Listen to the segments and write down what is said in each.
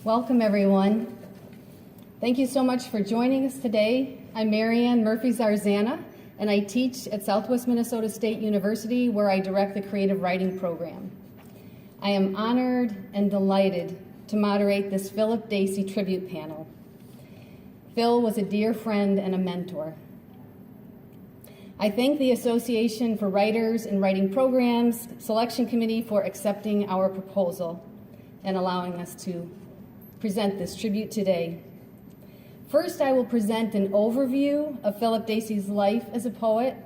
Welcome, everyone. Thank you so much for joining us today. I'm Marianne Murphy-Zarzana, and I teach at Southwest Minnesota State University, where I direct the creative writing program. I am honored and delighted to moderate this Philip Dacey tribute panel. Phil was a dear friend and a mentor. I thank the Association for Writers and Writing Programs Selection Committee for accepting our proposal and allowing us to present this tribute today. First, I will present an overview of Philip Dacey's life as a poet,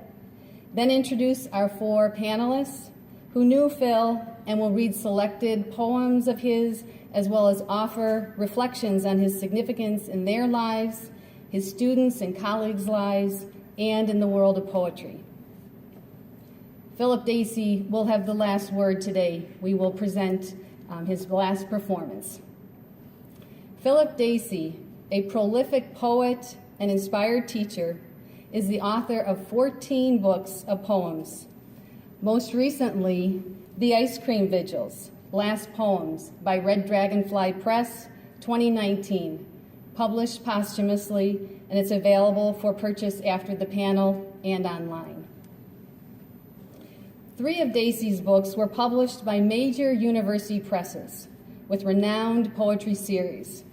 then introduce our four panelists who knew Phil and will read selected poems of his, as well as offer reflections on his significance in their lives, his students' and colleagues' lives, and in the world of poetry. Philip Dacey will have the last word today. We will present his last performance. Philip Dacey, a prolific poet and inspired teacher, is the author of 14 books of poems. Most recently, The Ice Cream Vigils, Last Poems by Red Dragonfly Press, 2019, published posthumously, and it's available for purchase after the panel and online. 3 of Dacey's books were published by major university presses with renowned poetry series: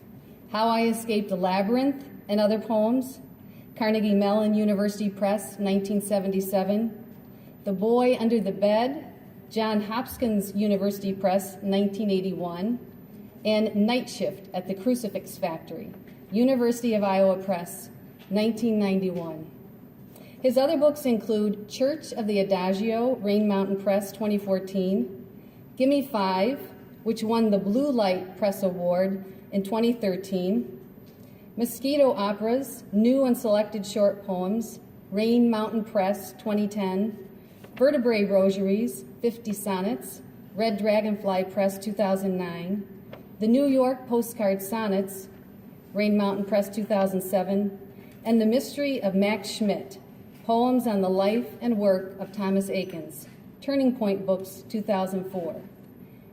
How I Escaped the Labyrinth and Other Poems, Carnegie Mellon University Press, 1977, The Boy Under the Bed, Johns Hopkins University Press, 1981, and Night Shift at the Crucifix Factory, University of Iowa Press, 1991. His other books include Church of the Adagio, Rain Mountain Press, 2014, Gimme 5, which won the Blue Light Press Award in 2013, Mosquito Operas, New and Selected Short Poems, Rain Mountain Press, 2010, Vertebrae Rosaries, 50 Sonnets, Red Dragonfly Press, 2009, The New York Postcard Sonnets, Rain Mountain Press, 2007, and The Mystery of Max Schmidt, Poems on the Life and Work of Thomas Eakins, Turning Point Books, 2004.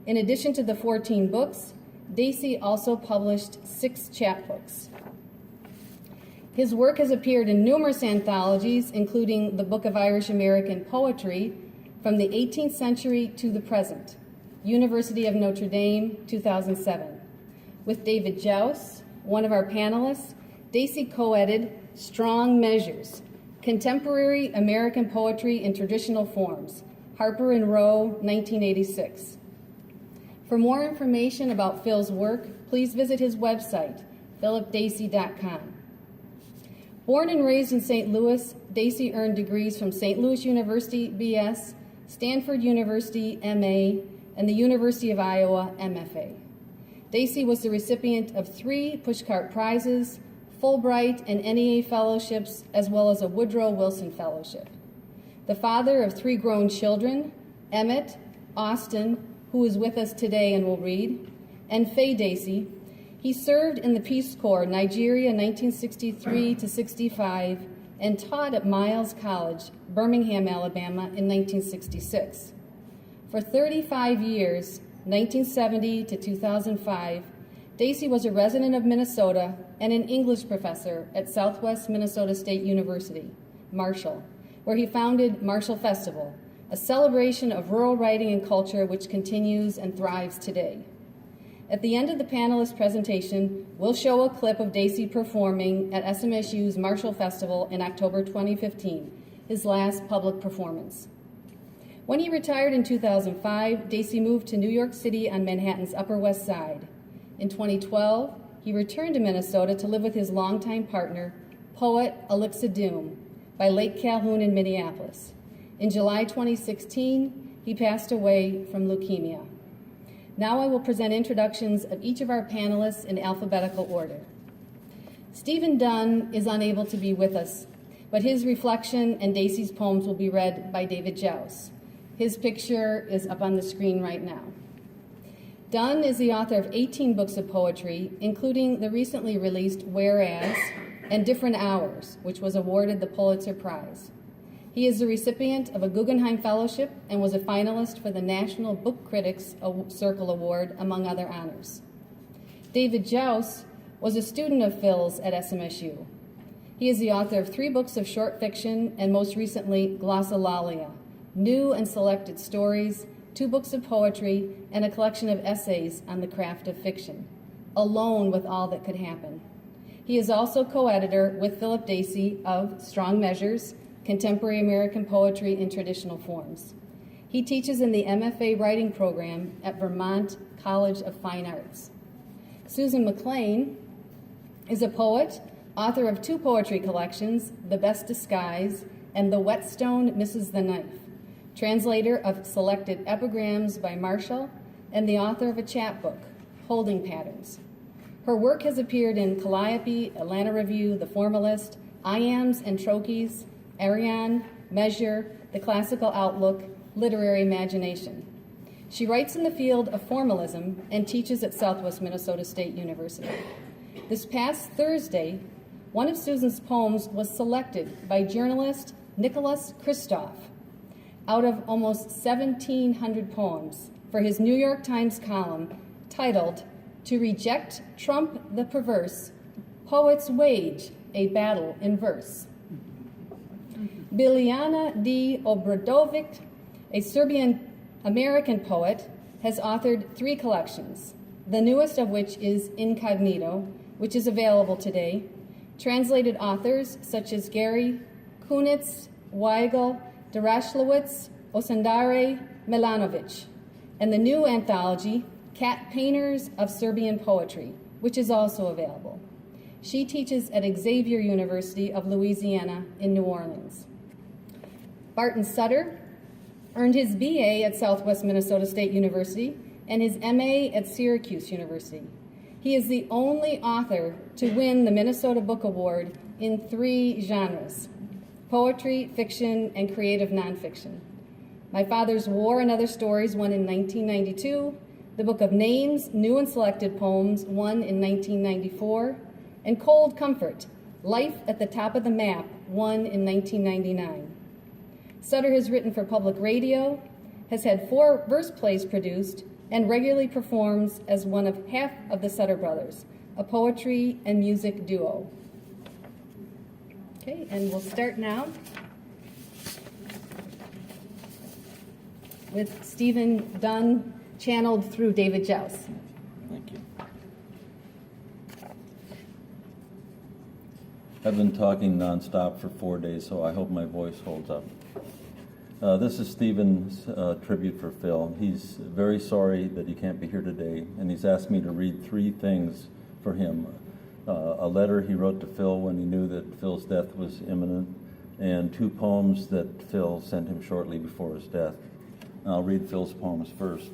In addition to the 14 books, Dacey also published 6 chapbooks. His work has appeared in numerous anthologies, including the Book of Irish American Poetry from the 18th Century to the Present, University of Notre Dame, 2007. With David Jauss, one of our panelists, Dacey co-edited Strong Measures, Contemporary American Poetry in Traditional Forms, Harper and Row, 1986. For more information about Phil's work, please visit his website, philipdacey.com. Born and raised in St. Louis, Dacey earned degrees from St. Louis University, BS, Stanford University, MA, and the University of Iowa, MFA. Dacey was the recipient of 3 Pushcart Prizes, Fulbright and NEA fellowships, as well as a Woodrow Wilson Fellowship. The father of 3 grown children, Emmett, Austin, who is with us today and will read, and Faye Dacey. He served in the Peace Corps, Nigeria, 1963 to 65, and taught at Miles College, Birmingham, Alabama, in 1966. For 35 years, 1970 to 2005, Dacey was a resident of Minnesota and an English professor at Southwest Minnesota State University, Marshall, where he founded Marshall Festival, a celebration of rural writing and culture which continues and thrives today. At the end of the panelist presentation, we'll show a clip of Dacey performing at SMSU's Marshall Festival in October 2015, his last public performance. When he retired in 2005, Dacey moved to New York City on Manhattan's Upper West Side. In 2012, he returned to Minnesota to live with his longtime partner, poet Alixa Doom, by Lake Calhoun in Minneapolis. In July 2016, he passed away from leukemia. Now I will present introductions of each of our panelists in alphabetical order. Stephen Dunn is unable to be with us, but his reflection and Dacey's poems will be read by David Jauss. His picture is up on the screen right now. Dunn is the author of 18 books of poetry, including the recently released Whereas and Different Hours, which was awarded the Pulitzer Prize. He is the recipient of a Guggenheim Fellowship and was a finalist for the National Book Critics Circle Award, among other honors. David Jouse was a student of Phil's at SMSU. He is the author of 3 books of short fiction and most recently Glossolalia, New and Selected Stories, 2 books of poetry, and a collection of essays on the craft of fiction, Alone with All That Could Happen. He is also co-editor with Philip Dacey of Strong Measures, Contemporary American Poetry in Traditional Forms. He teaches in the MFA writing program at Vermont College of Fine Arts. Susan McLean is a poet, author of 2 poetry collections, The Best Disguise and The Whetstone Misses the Knife, translator of selected epigrams by Marshall, and the author of a chapbook, Holding Patterns. Her work has appeared in Calliope, Atlanta Review, The Formalist, Iams and Trochees, Ariane, Measure, The Classical Outlook, Literary Imagination. She writes in the field of formalism and teaches at Southwest Minnesota State University. This past Thursday, one of Susan's poems was selected by journalist Nicholas Kristof out of almost 1,700 poems for his New York Times column titled, "To Reject Trump the Perverse, Poets Wage a Battle in Verse." Biljana D. Obradovic, a Serbian-American poet, has authored 3 collections, the newest of which is Incognito, which is available today. Translated authors such as Gary Kunitz, Weigel, Darashlowitz, Osandare, Milanovic, and the new anthology, Cat Painters of Serbian Poetry, which is also available. She teaches at Xavier University of Louisiana in New Orleans. Barton Sutter earned his BA at Southwest Minnesota State University and his MA at Syracuse University. He is the only author to win the Minnesota Book Award in 3 genres, poetry, fiction, and creative nonfiction. My Father's War and Other Stories won in 1992, the Book of Names, New and Selected Poems won in 1994, and Cold Comfort, Life at the Top of the Map won in 1999. Sutter has written for public radio, has had 4 verse plays produced, and regularly performs as one of half of the Sutter brothers, a poetry and music duo. Okay, and we'll start now with Stephen Dunn, channeled through David Jouse. Thank you. I've been talking nonstop for 4 days, so I hope my voice holds up. This is Stephen's tribute for Phil. He's very sorry that he can't be here today, and he's asked me to read 3 things for him. A letter he wrote to Phil when he knew that Phil's death was imminent, and 2 poems that Phil sent him shortly before his death. I'll read Phil's poems first.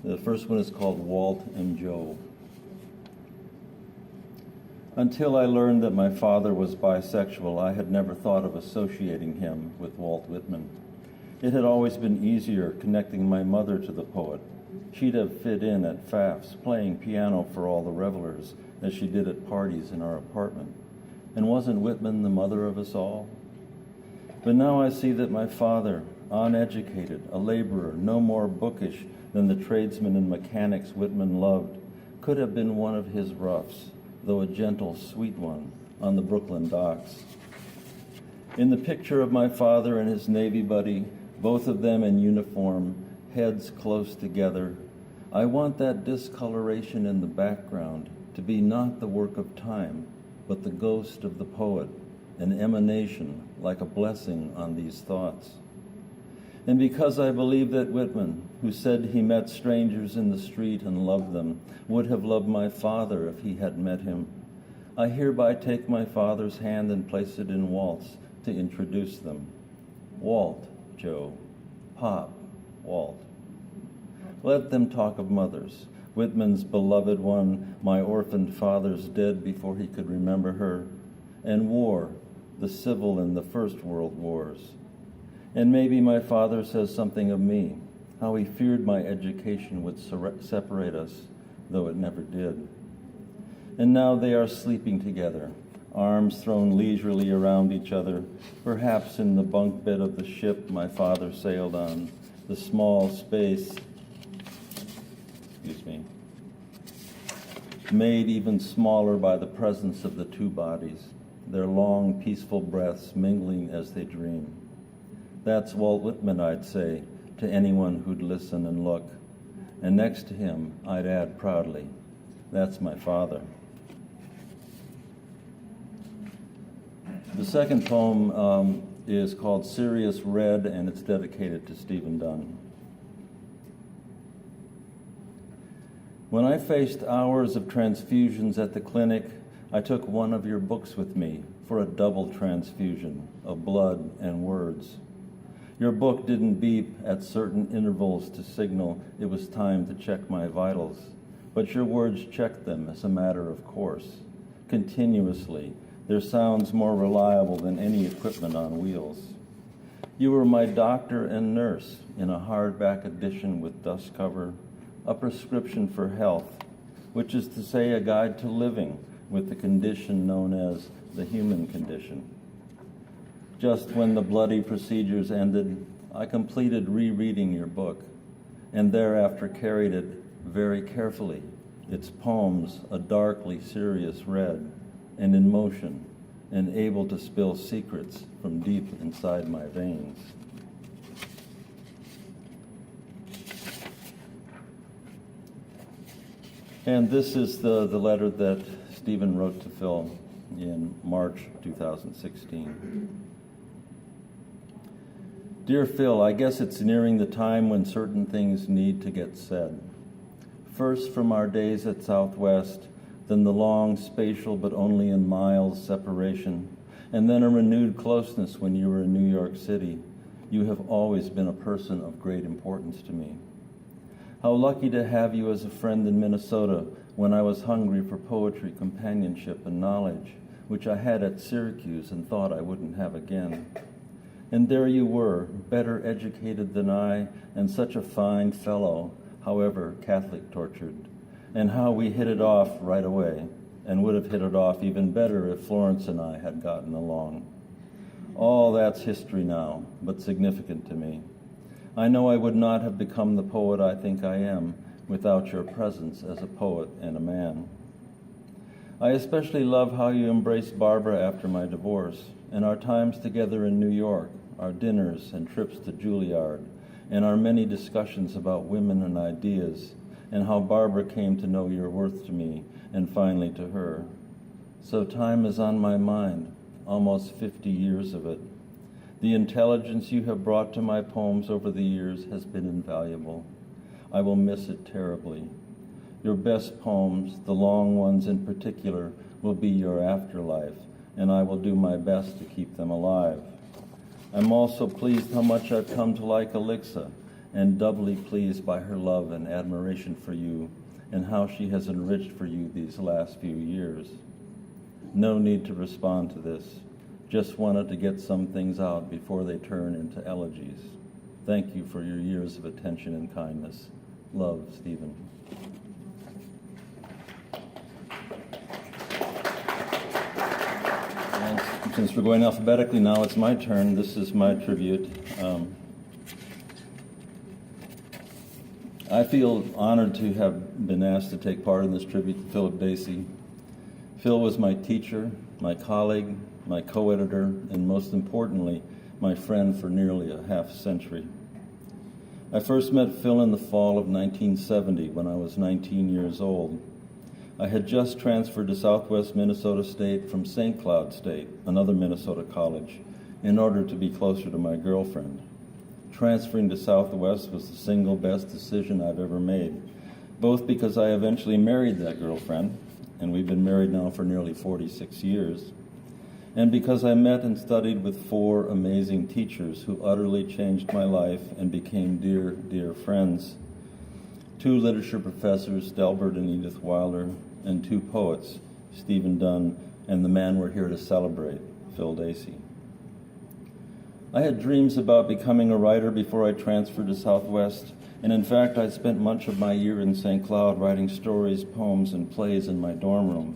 The first one is called Walt and Joe. Until I learned that my father was bisexual, I had never thought of associating him with Walt Whitman. It had always been easier connecting my mother to the poet. She'd have fit in at Pfaff's, playing piano for all the revelers, as she did at parties in our apartment. And wasn't Whitman the mother of us all? But now I see that my father, uneducated, a laborer, no more bookish than the tradesmen and mechanics Whitman loved, could have been one of his roughs, though a gentle, sweet one, on the Brooklyn docks. In the picture of my father and his Navy buddy, both of them in uniform, heads close together, I want that discoloration in the background to be not the work of time, but the ghost of the poet, an emanation like a blessing on these thoughts. And because I believe that Whitman, who said he met strangers in the street and loved them, would have loved my father if he had met him, I hereby take my father's hand and place it in Walt's to introduce them. Walt, Joe. Pop, Walt. Let them talk of mothers. Whitman's beloved one, my orphaned father's dead before he could remember her, and war, the civil and the First World Wars. And maybe my father says something of me, how he feared my education would separate us, though it never did. And now they are sleeping together, arms thrown leisurely around each other, perhaps in the bunk bed of the ship my father sailed on, the small space, made even smaller by the presence of the two bodies, their long, peaceful breaths mingling as they dream. That's Walt Whitman, I'd say, to anyone who'd listen and look. And next to him, I'd add proudly, that's my father. The second poem is called Sirius Red, and it's dedicated to Stephen Dunn. When I faced hours of transfusions at the clinic, I took one of your books with me for a double transfusion of blood and words. Your book didn't beep at certain intervals to signal it was time to check my vitals, but your words checked them as a matter of course, continuously, their sounds more reliable than any equipment on wheels. You were my doctor and nurse in a hardback edition with dust cover, a prescription for health, which is to say a guide to living with the condition known as the human condition. Just when the bloody procedures ended, I completed rereading your book, and thereafter carried it very carefully, its poems a darkly serious red, and in motion, and able to spill secrets from deep inside my veins. And this is the letter that Stephen wrote to Phil in March 2016. Dear Phil, I guess it's nearing the time when certain things need to get said. First from our days at Southwest, then the long spatial but only in miles separation, and then a renewed closeness when you were in New York City. You have always been a person of great importance to me. How lucky to have you as a friend in Minnesota when I was hungry for poetry, companionship, and knowledge, which I had at Syracuse and thought I wouldn't have again. And there you were, better educated than I, and such a fine fellow, however Catholic tortured. And how we hit it off right away, and would have hit it off even better if Florence and I had gotten along. All that's history now, but significant to me. I know I would not have become the poet I think I am without your presence as a poet and a man. I especially love how you embraced Barbara after my divorce, and our times together in New York, our dinners and trips to Juilliard, and our many discussions about women and ideas, and how Barbara came to know your worth to me, and finally to her. So time is on my mind, almost 50 years of it. The intelligence you have brought to my poems over the years has been invaluable. I will miss it terribly. Your best poems, the long ones in particular, will be your afterlife, and I will do my best to keep them alive. I'm also pleased how much I've come to like Alexa, and doubly pleased by her love and admiration for you, and how she has enriched for you these last few years. No need to respond to this. Just wanted to get some things out before they turn into elegies. Thank you for your years of attention and kindness. Love, Stephen. And since we're going alphabetically now, it's my turn. This is my tribute. I feel honored to have been asked to take part in this tribute to Philip Dacey. Phil was my teacher, my colleague, my co-editor, and most importantly, my friend for nearly a half century. I first met Phil in the fall of 1970 when I was 19 years old. I had just transferred to Southwest Minnesota State from St. Cloud State, another Minnesota college, in order to be closer to my girlfriend. Transferring to Southwest was the single best decision I've ever made, both because I eventually married that girlfriend, and we've been married now for nearly 46 years, and because I met and studied with 4 amazing teachers who utterly changed my life and became dear, dear friends. 2 literature professors, Delbert and Edith Wilder, and 2 poets, Stephen Dunn and the man we're here to celebrate, Phil Dacey. I had dreams about becoming a writer before I transferred to Southwest, and in fact I spent much of my year in St. Cloud writing stories, poems, and plays in my dorm room.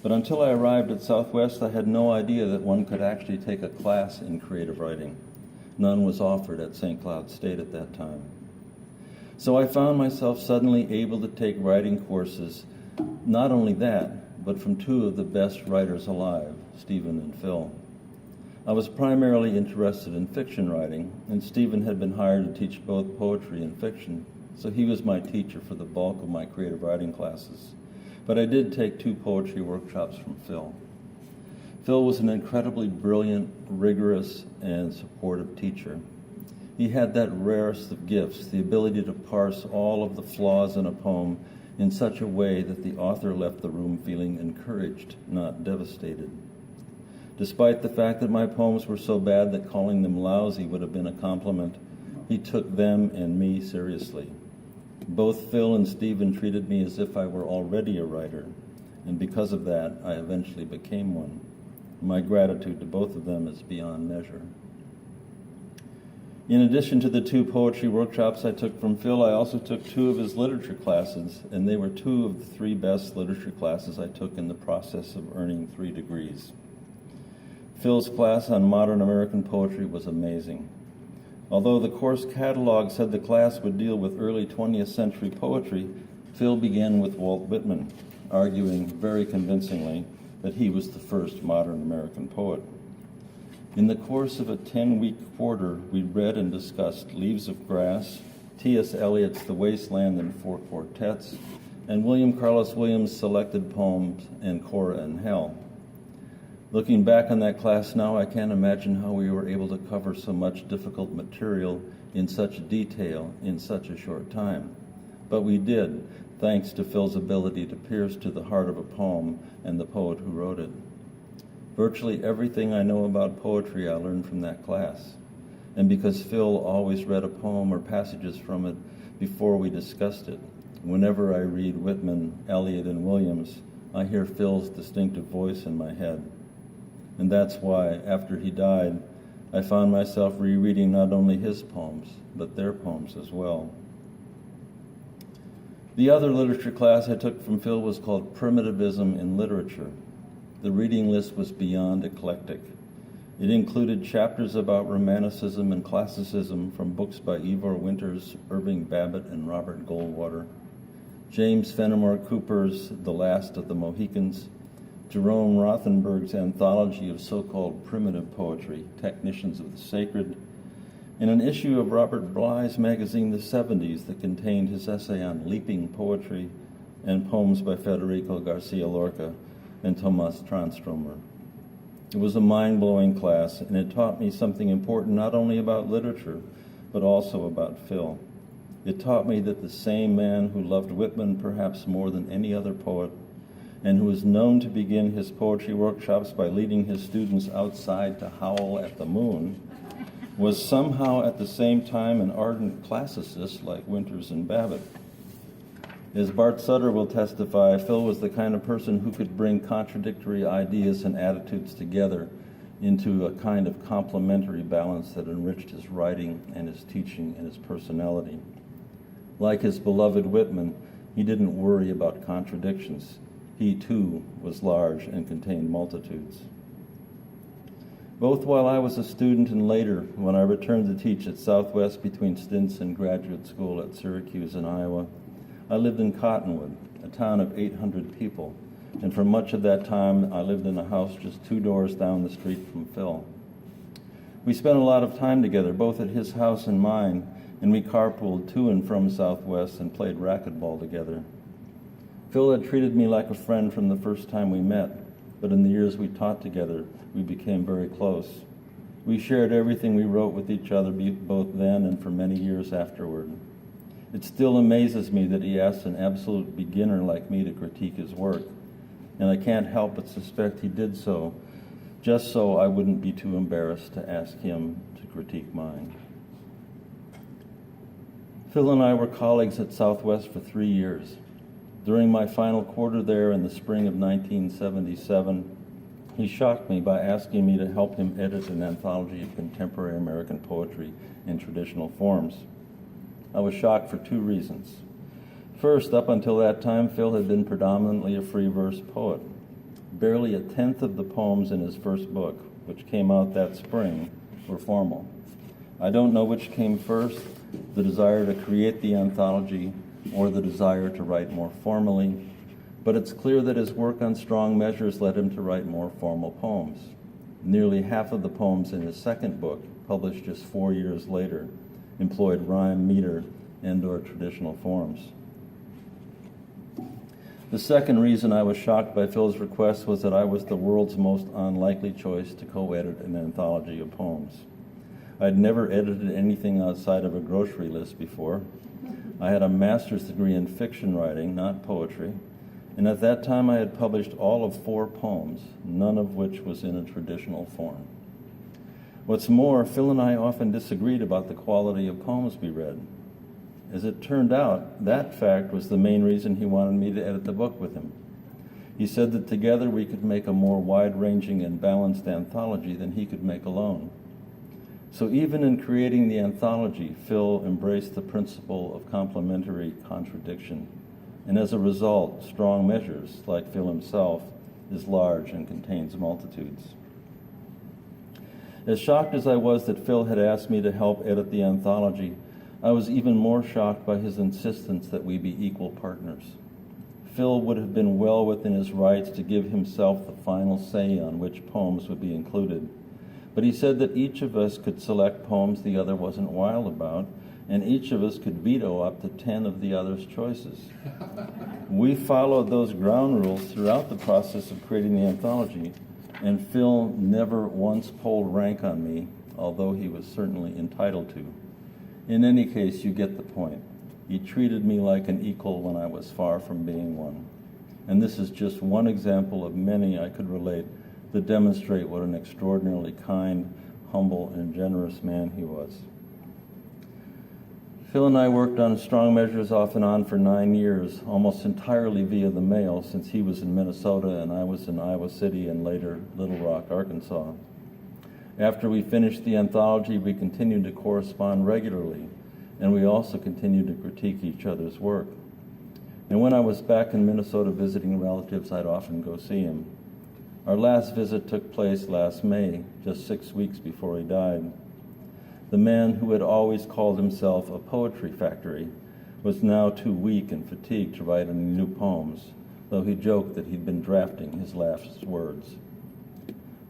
But until I arrived at Southwest, I had no idea that one could actually take a class in creative writing. None was offered at St. Cloud State at that time. So I found myself suddenly able to take writing courses Not only that, but from two of the best writers alive, Stephen and Phil. I was primarily interested in fiction writing, and Stephen had been hired to teach both poetry and fiction, so he was my teacher for the bulk of my creative writing classes. But I did take 2 poetry workshops from Phil. Phil was an incredibly brilliant, rigorous, and supportive teacher. He had that rarest of gifts, the ability to parse all of the flaws in a poem in such a way that the author left the room feeling encouraged, not devastated. Despite the fact that my poems were so bad that calling them lousy would have been a compliment, he took them and me seriously. Both Phil and Stephen treated me as if I were already a writer, and because of that, I eventually became one. My gratitude to both of them is beyond measure. In addition to the 2 poetry workshops I took from Phil, I also took 2 of his literature classes, and they were 2 of the 3 best literature classes I took in the process of earning 3 degrees. Phil's class on modern American poetry was amazing. Although the course catalog said the class would deal with early 20th century poetry, Phil began with Walt Whitman, arguing very convincingly that he was the first modern American poet. In the course of a 10-week quarter, we read and discussed Leaves of Grass, T.S. Eliot's The Wasteland and 4 Quartets, and William Carlos Williams' selected poems and Cora and Hell. Looking back on that class now, I can't imagine how we were able to cover so much difficult material in such detail in such a short time. But we did, thanks to Phil's ability to pierce to the heart of a poem and the poet who wrote it. Virtually everything I know about poetry I learned from that class. And because Phil always read a poem or passages from it before we discussed it, whenever I read Whitman, Eliot, and Williams, I hear Phil's distinctive voice in my head. And that's why, after he died, I found myself rereading not only his poems, but their poems as well. The other literature class I took from Phil was called Primitivism in Literature. The reading list was beyond eclectic. It included chapters about Romanticism and Classicism from books by Ivor Winters, Irving Babbitt, and Robert Goldwater, James Fenimore Cooper's The Last of the Mohicans, Jerome Rothenberg's anthology of so-called primitive poetry, Technicians of the Sacred, and an issue of Robert Bly's magazine The 70s that contained his essay on leaping poetry and poems by Federico Garcia Lorca and Tomas Transtromer. It was a mind-blowing class, and it taught me something important not only about literature, but also about Phil. It taught me that the same man who loved Whitman perhaps more than any other poet, and who was known to begin his poetry workshops by leading his students outside to howl at the moon, was somehow at the same time an ardent classicist like Winters and Babbitt. As Bart Sutter will testify, Phil was the kind of person who could bring contradictory ideas and attitudes together into a kind of complementary balance that enriched his writing and his teaching and his personality. Like his beloved Whitman, he didn't worry about contradictions. He, too, was large and contained multitudes. Both while I was a student and later, when I returned to teach at Southwest between stints in graduate school at Syracuse in Iowa, I lived in Cottonwood, a town of 800 people, and for much of that time I lived in a house just 2 doors down the street from Phil. We spent a lot of time together, both at his house and mine, and we carpooled to and from Southwest and played racquetball together. Phil had treated me like a friend from the first time we met, but in the years we taught together, we became very close. We shared everything we wrote with each other, both then and for many years afterward. It still amazes me that he asked an absolute beginner like me to critique his work, and I can't help but suspect he did so, just so I wouldn't be too embarrassed to ask him to critique mine. Phil and I were colleagues at Southwest for 3 years. During my final quarter there in the spring of 1977, he shocked me by asking me to help him edit an anthology of contemporary American poetry in traditional forms. I was shocked for 2 reasons. First, up until that time, Phil had been predominantly a free verse poet. Barely 1/10 of the poems in his first book, which came out that spring, were formal. I don't know which came first, the desire to create the anthology or the desire to write more formally, But it's clear that his work on strong measures led him to write more formal poems. Nearly half of the poems in his second book, published just 4 years later, employed rhyme, meter, and/or traditional forms. The second reason I was shocked by Phil's request was that I was the world's most unlikely choice to co-edit an anthology of poems. I'd never edited anything outside of a grocery list before. I had a master's degree in fiction writing, not poetry, and at that time I had published all of 4 poems, none of which was in a traditional form. What's more, Phil and I often disagreed about the quality of poems we read. As it turned out, that fact was the main reason he wanted me to edit the book with him. He said that together we could make a more wide-ranging and balanced anthology than he could make alone. So even in creating the anthology, Phil embraced the principle of complementary contradiction. And as a result, Strong Measures, like Phil himself, is large and contains multitudes. As shocked as I was that Phil had asked me to help edit the anthology, I was even more shocked by his insistence that we be equal partners. Phil would have been well within his rights to give himself the final say on which poems would be included, but he said that each of us could select poems the other wasn't wild about, and each of us could veto up to 10 of the other's choices. We followed those ground rules throughout the process of creating the anthology, and Phil never once pulled rank on me, although he was certainly entitled to. In any case, you get the point. He treated me like an equal when I was far from being one. And this is just one example of many I could relate that demonstrate what an extraordinarily kind, humble, and generous man he was. Phil and I worked on Strong Measures off and on for 9 years, almost entirely via the mail, since he was in Minnesota and I was in Iowa City and later Little Rock, Arkansas. After we finished the anthology, we continued to correspond regularly, and we also continued to critique each other's work. And when I was back in Minnesota visiting relatives, I'd often go see him. Our last visit took place last May, just 6 weeks before he died. The man who had always called himself a poetry factory was now too weak and fatigued to write any new poems, though he joked that he'd been drafting his last words.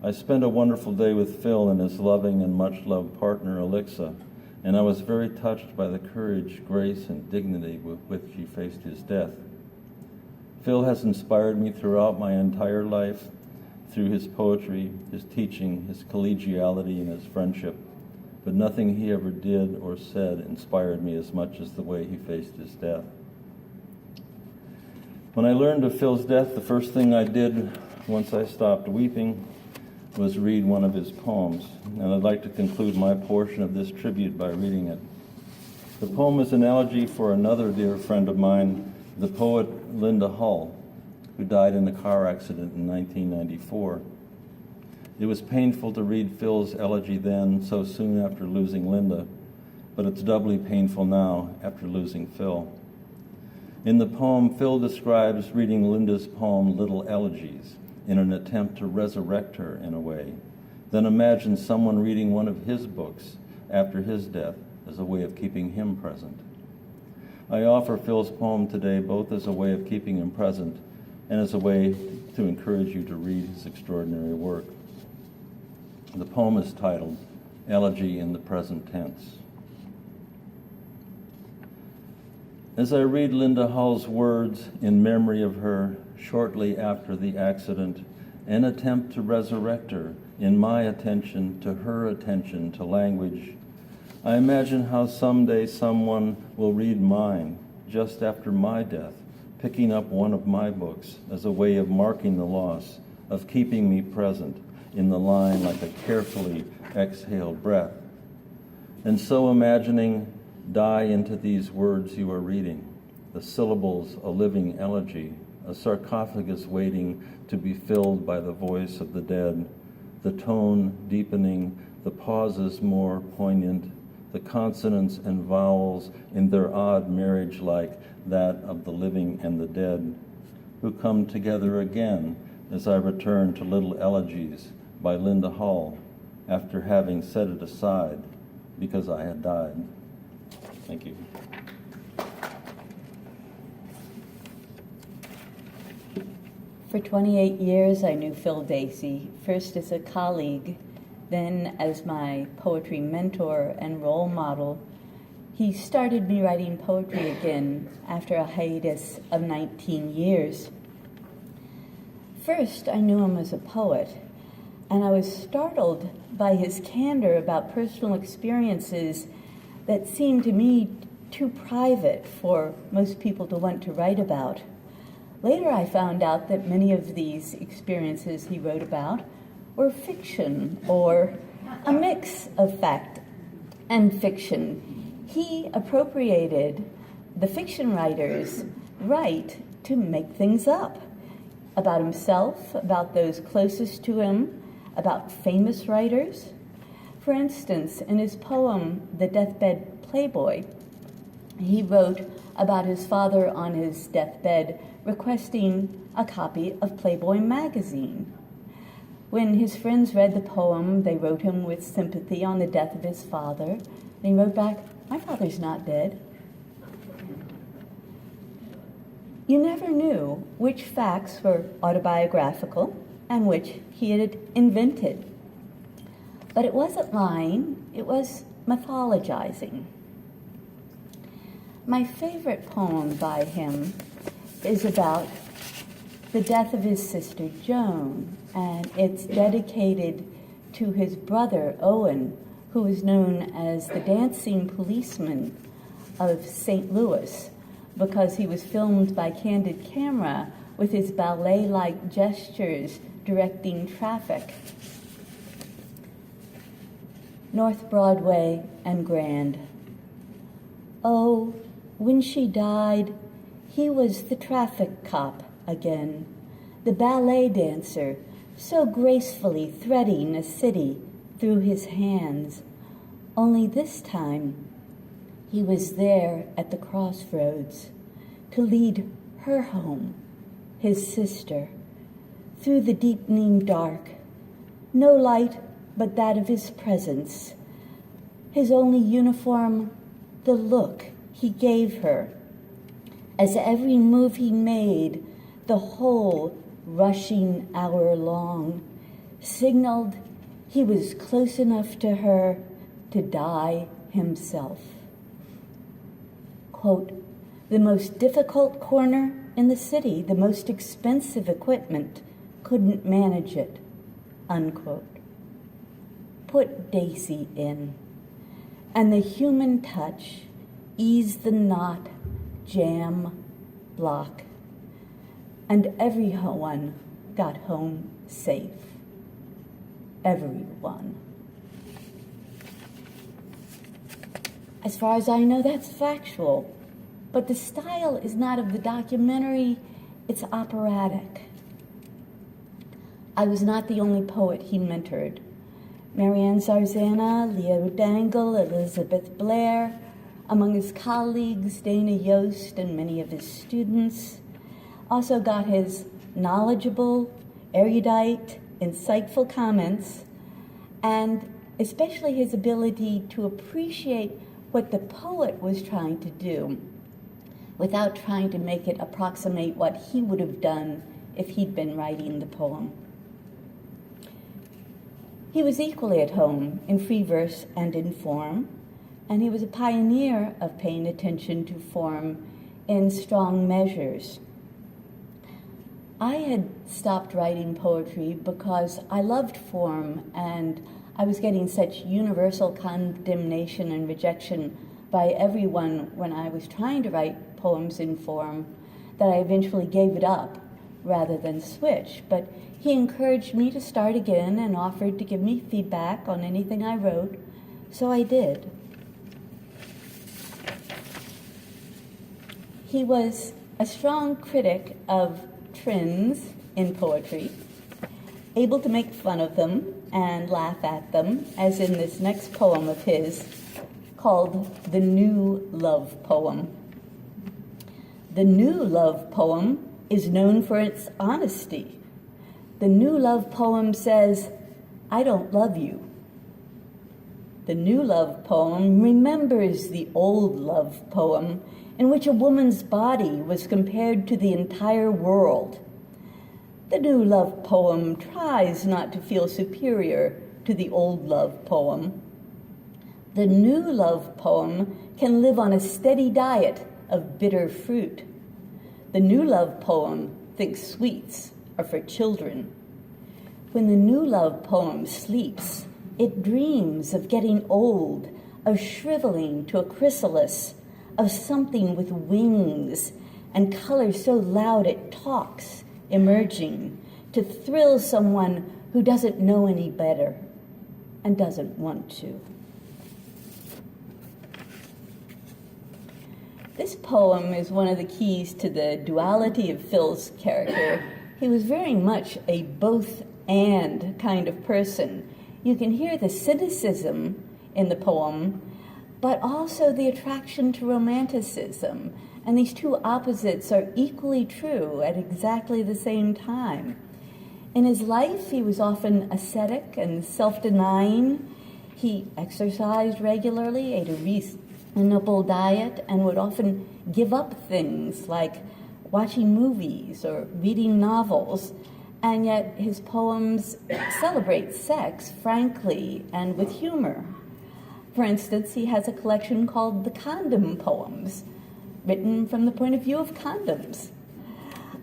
I spent a wonderful day with Phil and his loving and much-loved partner, Alexa, and I was very touched by the courage, grace, and dignity with which he faced his death. Phil has inspired me throughout my entire life, through his poetry, his teaching, his collegiality, and his friendship, but nothing he ever did or said inspired me as much as the way he faced his death. When I learned of Phil's death, the first thing I did once I stopped weeping was read one of his poems, and I'd like to conclude my portion of this tribute by reading it. The poem is an elegy for another dear friend of mine, the poet Linda Hull, who died in a car accident in 1994. It was painful to read Phil's elegy then, so soon after losing Linda, but it's doubly painful now after losing Phil. In the poem, Phil describes reading Linda's poem, Little Elegies, in an attempt to resurrect her in a way. Then imagine someone reading one of his books after his death as a way of keeping him present. I offer Phil's poem today both as a way of keeping him present and as a way to encourage you to read his extraordinary work. The poem is titled Elegy in the Present Tense. As I read Linda Hull's words in memory of her shortly after the accident, an attempt to resurrect her in my attention to her attention to language, I imagine how someday someone will read mine just after my death, picking up one of my books as a way of marking the loss, of keeping me present in the line like a carefully exhaled breath. And so imagining, die into these words you are reading, the syllables a living elegy, a sarcophagus waiting to be filled by the voice of the dead, the tone deepening, the pauses more poignant, the consonants and vowels in their odd marriage like that of the living and the dead, who come together again as I return to Little Elegies by Linda Hull after having set it aside because I had died. Thank you. For 28 years, I knew Phil Dacey, first as a colleague, then as my poetry mentor and role model. He started me writing poetry again after a hiatus of 19 years. First, I knew him as a poet, and I was startled by his candor about personal experiences that seemed to me too private for most people to want to write about. Later, I found out that many of these experiences he wrote about were fiction or a mix of fact and fiction. He appropriated the fiction writer's right to make things up about himself, about those closest to him, about famous writers. For instance, in his poem, The Deathbed Playboy, he wrote about his father on his deathbed requesting a copy of Playboy magazine. When his friends read the poem, they wrote him with sympathy on the death of his father. And he wrote back, "My father's not dead." You never knew which facts were autobiographical and which he had invented. But it wasn't lying, it was mythologizing. My favorite poem by him is about the death of his sister Joan, and it's dedicated to his brother Owen, who is known as the dancing policeman of St. Louis because he was filmed by candid camera with his ballet-like gestures directing traffic. North Broadway and Grand. Oh, when she died, he was the traffic cop again, the ballet dancer, so gracefully threading a city through his hands. Only this time, he was there at the crossroads to lead her home, his sister, through the deepening dark. No light but that of his presence. His only uniform, the look he gave her. As every move he made, the whole rushing hour long, signaled he was close enough to her to die himself. Quote, "The most difficult corner in the city, the most expensive equipment, couldn't manage it," unquote. Put Dacey in, and the human touch eased the knot, jam, block, and everyone got home safe. Everyone. As far as I know, that's factual, but the style is not of the documentary, it's operatic. I was not the only poet he mentored. Marianne Zarzana, Leo Dangle, Elizabeth Blair, among his colleagues, Dana Yost and many of his students, also got his knowledgeable, erudite, insightful comments, and especially his ability to appreciate what the poet was trying to do without trying to make it approximate what he would have done if he'd been writing the poem. He was equally at home in free verse and in form, and he was a pioneer of paying attention to form in strong measures. I had stopped writing poetry because I loved form, and I was getting such universal condemnation and rejection by everyone when I was trying to write poems in form that I eventually gave it up rather than switch. But he encouraged me to start again and offered to give me feedback on anything I wrote, so I did. He was a strong critic of trends in poetry, able to make fun of them and laugh at them, as in this next poem of his called The New Love Poem. The New Love Poem is known for its honesty. The New Love Poem says, "I don't love you." The New Love Poem remembers the old love poem in which a woman's body was compared to the entire world. The new love poem tries not to feel superior to the old love poem. The new love poem can live on a steady diet of bitter fruit. The new love poem thinks sweets are for children. When the new love poem sleeps, it dreams of getting old, of shriveling to a chrysalis, of something with wings and color so loud it talks, emerging to thrill someone who doesn't know any better and doesn't want to. This poem is one of the keys to the duality of Phil's character. He was very much a both-and kind of person. You can hear the cynicism in the poem, but also the attraction to romanticism. And these two opposites are equally true at exactly the same time. In his life, he was often ascetic and self-denying. He exercised regularly, ate a reasonable diet, and would often give up things like watching movies or reading novels. And yet his poems celebrate sex frankly and with humor. For instance, he has a collection called The Condom Poems, written from the point of view of condoms.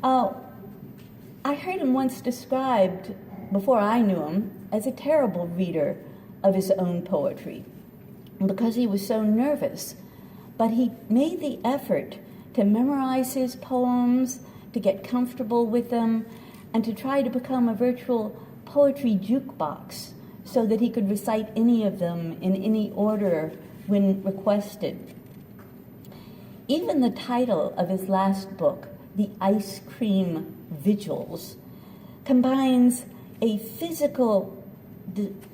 I heard him once described, before I knew him, as a terrible reader of his own poetry because he was so nervous. But he made the effort to memorize his poems, to get comfortable with them, and to try to become a virtual poetry jukebox so that he could recite any of them in any order when requested. Even the title of his last book, The Ice Cream Vigils, combines a physical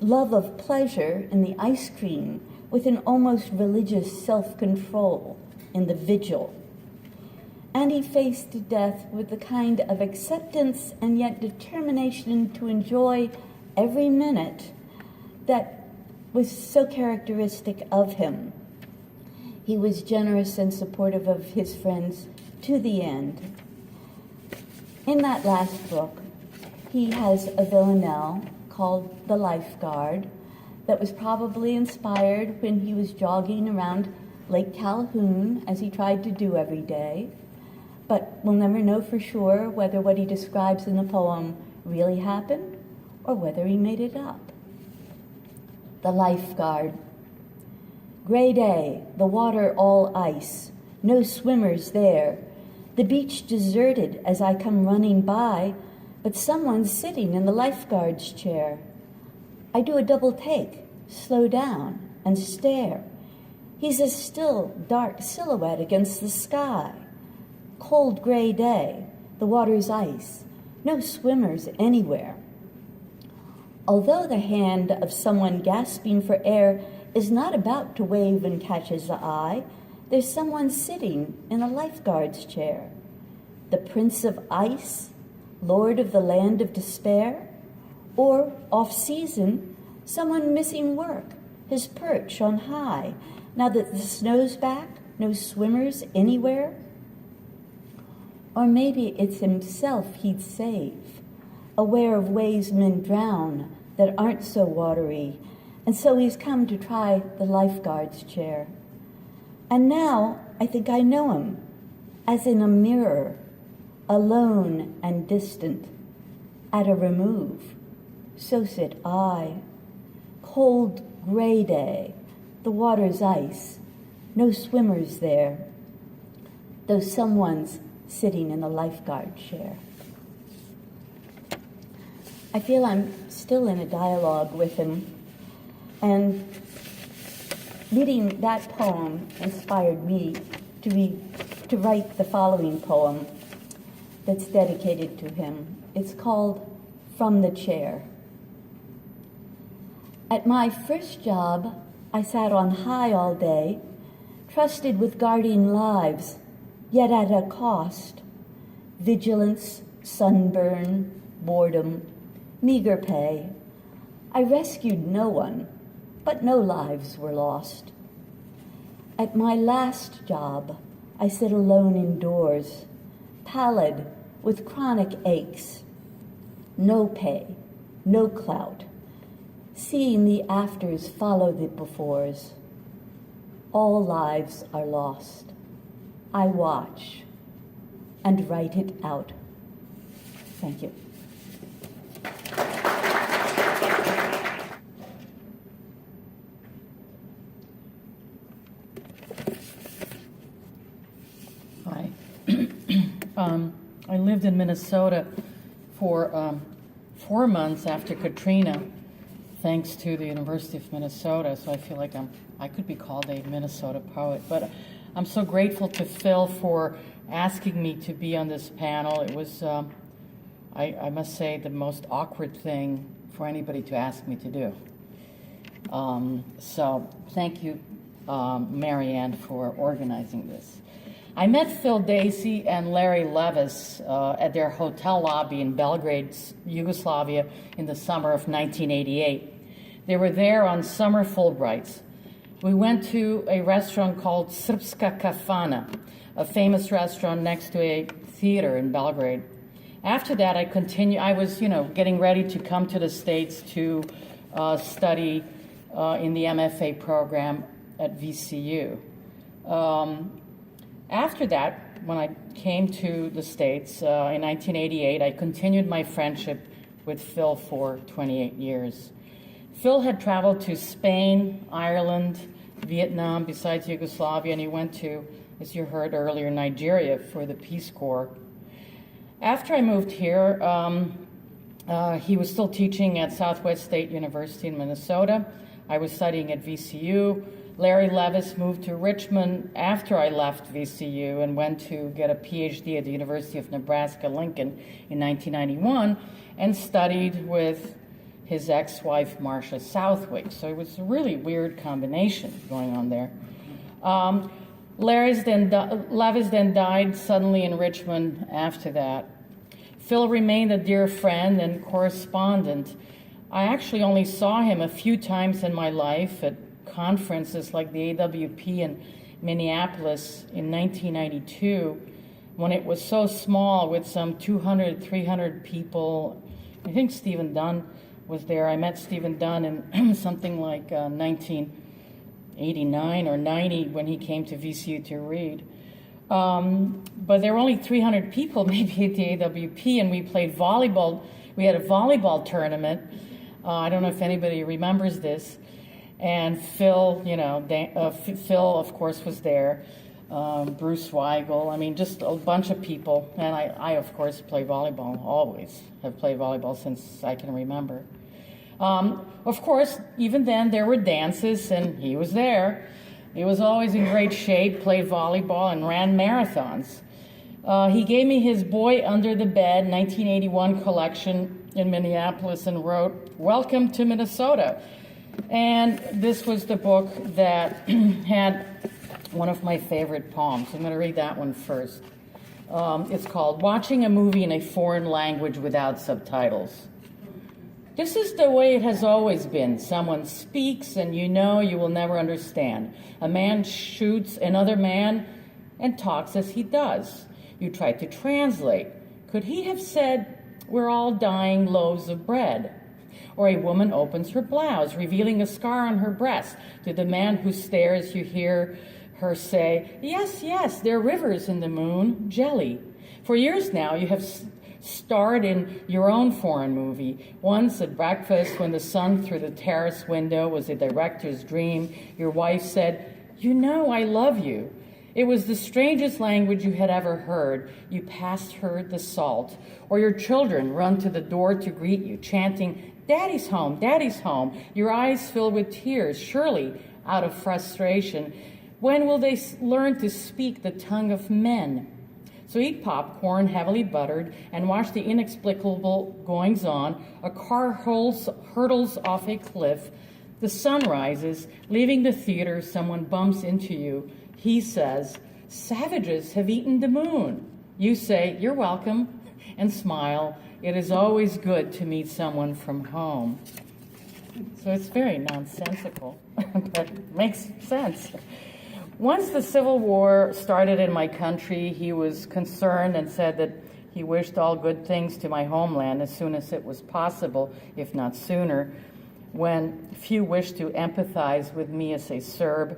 love of pleasure in the ice cream with an almost religious self-control in the vigil. And he faced death with the kind of acceptance and yet determination to enjoy every minute that was so characteristic of him. He was generous and supportive of his friends to the end. In that last book, he has a villanelle called The Lifeguard that was probably inspired when he was jogging around Lake Calhoun, as he tried to do every day. But we'll never know for sure whether what he describes in the poem really happened or whether he made it up. The Lifeguard. Gray day, the water all ice, no swimmers there. The beach deserted as I come running by, but someone's sitting in the lifeguard's chair. I do a double take, slow down, and stare. He's a still, dark silhouette against the sky. Cold gray day, the water's ice, no swimmers anywhere. Although the hand of someone gasping for air is not about to wave and catch his eye, there's someone sitting in a lifeguard's chair. The Prince of Ice, Lord of the Land of Despair, or, off-season, someone missing work, his perch on high, now that the snow's back, no swimmers anywhere. Or maybe it's himself he'd save, aware of ways men drown that aren't so watery, and so he's come to try the lifeguard's chair. And now I think I know him, as in a mirror, alone and distant, at a remove. So sit I. Cold gray day, the water's ice, no swimmers there, though someone's sitting in a lifeguard chair. I feel I'm still in a dialogue with him, and reading that poem inspired me to write the following poem that's dedicated to him. It's called From the Chair. At my first job, I sat on high all day, trusted with guarding lives, yet at a cost. Vigilance, sunburn, boredom, meager pay. I rescued no one, but no lives were lost. At my last job, I sit alone indoors, pallid with chronic aches, no pay, no clout. Seeing the afters follow the befores. All lives are lost. I watch and write it out. Thank you. Hi. I lived in Minnesota for 4 months after Katrina, thanks to the University of Minnesota. So I feel like I could be called a Minnesota poet. But I'm so grateful to Phil for asking me to be on this panel. It was, I must say, the most awkward thing for anybody to ask me to do. So thank you, Marianne, for organizing this. I met Phil, Dacey, and Larry Levis at their hotel lobby in Belgrade, Yugoslavia, in the summer of 1988. They were there on summer Fulbrights. We went to a restaurant called Srpska Kafana, a famous restaurant next to a theater in Belgrade. After that, I was, getting ready to come to the States to study in the MFA program at VCU. After that, when I came to the States in 1988, I continued my friendship with Phil for 28 years. Phil had traveled to Spain, Ireland, Vietnam, besides Yugoslavia, and he went to, as you heard earlier, Nigeria for the Peace Corps. After I moved here, he was still teaching at Southwest State University in Minnesota. I was studying at VCU. Larry Levis moved to Richmond after I left VCU and went to get a PhD at the University of Nebraska-Lincoln in 1991 and studied with his ex-wife, Marcia Southwick. So it was a really weird combination going on there. Levis then died suddenly in Richmond after that. Phil remained a dear friend and correspondent. I actually only saw him a few times in my life at conferences like the AWP in Minneapolis in 1992, when it was so small with some 200, 300 people. I think Stephen Dunn was there. I met Stephen Dunn in something like 1989 or 90 when he came to VCU to read. But there were only 300 people maybe at the AWP, and we played volleyball. We had a volleyball tournament. I don't know if anybody remembers this. And Phil, Phil, of course, was there. Bruce Weigel, just a bunch of people. And I, of course, play volleyball, always have played volleyball since I can remember. Of course, even then, there were dances, and he was there. He was always in great shape, played volleyball, and ran marathons. He gave me his Boy Under the Bed 1981 collection in Minneapolis and wrote, "Welcome to Minnesota." And this was the book that had one of my favorite poems. I'm going to read that one first. It's called Watching a Movie in a Foreign Language Without Subtitles. This is the way it has always been. Someone speaks and you know you will never understand. A man shoots another man and talks as he does. You try to translate. Could he have said, "We're all dying loaves of bread"? Or a woman opens her blouse, revealing a scar on her breast. To the man who stares, you hear her say, "Yes, yes, there are rivers in the moon, jelly." For years now, you have starred in your own foreign movie. Once at breakfast, when the sun through the terrace window was a director's dream, your wife said, "You know I love you." It was the strangest language you had ever heard. You passed her the salt. Or your children run to the door to greet you, chanting, "Daddy's home, Daddy's home." Your eyes fill with tears, surely out of frustration. When will they learn to speak the tongue of men? So eat popcorn, heavily buttered, and watch the inexplicable goings-on. A car hurtles off a cliff. The sun rises. Leaving the theater, someone bumps into you. He says, "Savages have eaten the moon." You say, "You're welcome," and smile. It is always good to meet someone from home. So it's very nonsensical, but makes sense. Once the Civil War started in my country, he was concerned and said that He wished all good things to my homeland as soon as it was possible, if not sooner, when few wished to empathize with me as a Serb,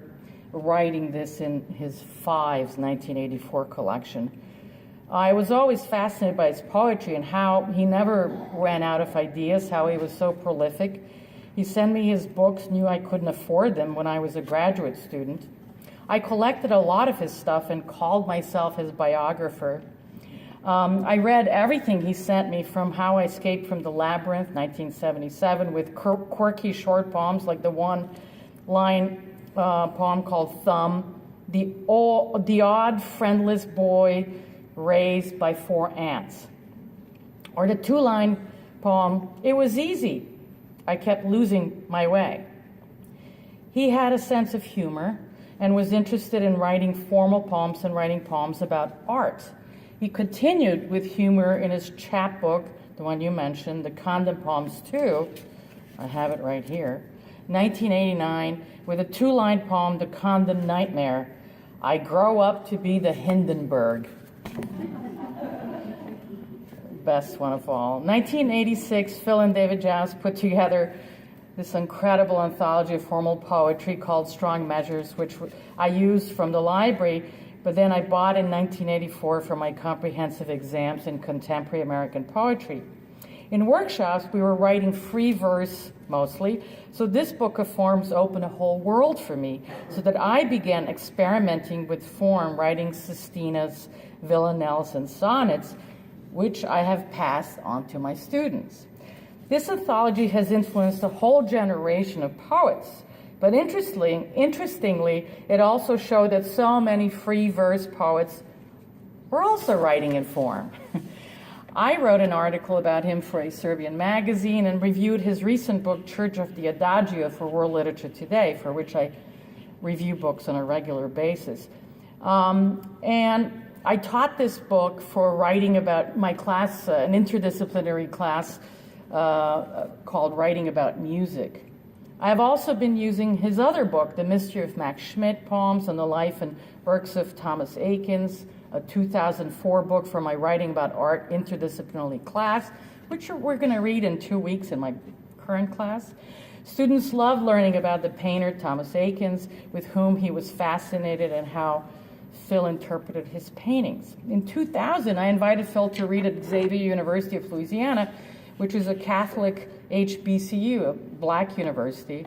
writing this in his Fives 1984 collection. I was always fascinated by his poetry and how he never ran out of ideas, how he was so prolific. He sent me his books, knew I couldn't afford them when I was a graduate student. I collected a lot of his stuff and called myself his biographer. I read everything he sent me, from How I Escaped from the Labyrinth, 1977, with quirky short poems like the one-line poem called Thumb, the odd, friendless boy raised by 4 ants, or the 2-line poem, It Was Easy, I Kept Losing My Way. He had a sense of humor and was interested in writing formal poems and writing poems about art. He continued with humor in his chapbook, the one you mentioned, the Condom Poems too. I have it right here. 1989, with a 2-line poem, The Condom Nightmare. I grow up to be the Hindenburg. Best one of all. 1986, Phil and David Joust put together this incredible anthology of formal poetry called Strong Measures, which I used from the library, but then I bought in 1984 for my comprehensive exams in contemporary American poetry. In workshops, we were writing free verse mostly, so this book of forms opened a whole world for me, so that I began experimenting with form, writing sestinas, villanelles, and sonnets, which I have passed on to my students. This anthology has influenced a whole generation of poets, but interestingly, it also showed that so many free verse poets were also writing in form. I wrote an article about him for a Serbian magazine and reviewed his recent book, Church of the Adagio, for World Literature Today, for which I review books on a regular basis. And I taught this book for writing about my class, an interdisciplinary class called Writing About Music. I have also been using his other book, The Mystery of Max Schmidt, Poems on the Life and Works of Thomas Akins, a 2004 book for my Writing About Art interdisciplinary class, which we're going to read in 2 weeks in my current class. Students love learning about the painter Thomas Akins, with whom he was fascinated, and how Phil interpreted his paintings. In 2000, I invited Phil to read at Xavier University of Louisiana, which is a Catholic HBCU, a black university.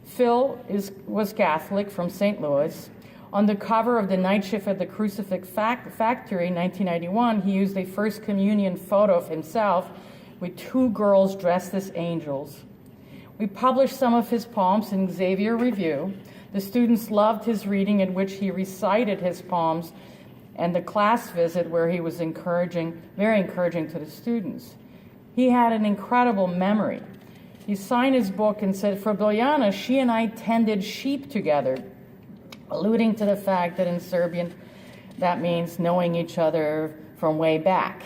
Phil was Catholic from St. Louis. On the cover of The Night Shift at the Crucifix Factory in 1991, he used a First Communion photo of himself with 2 girls dressed as angels. We published some of his poems in Xavier Review. The students loved his reading, in which he recited his poems, and the class visit where he was very encouraging to the students. He had an incredible memory. He signed his book and said, for Biljana, she and I tended sheep together, alluding to the fact that in Serbian, that means knowing each other from way back.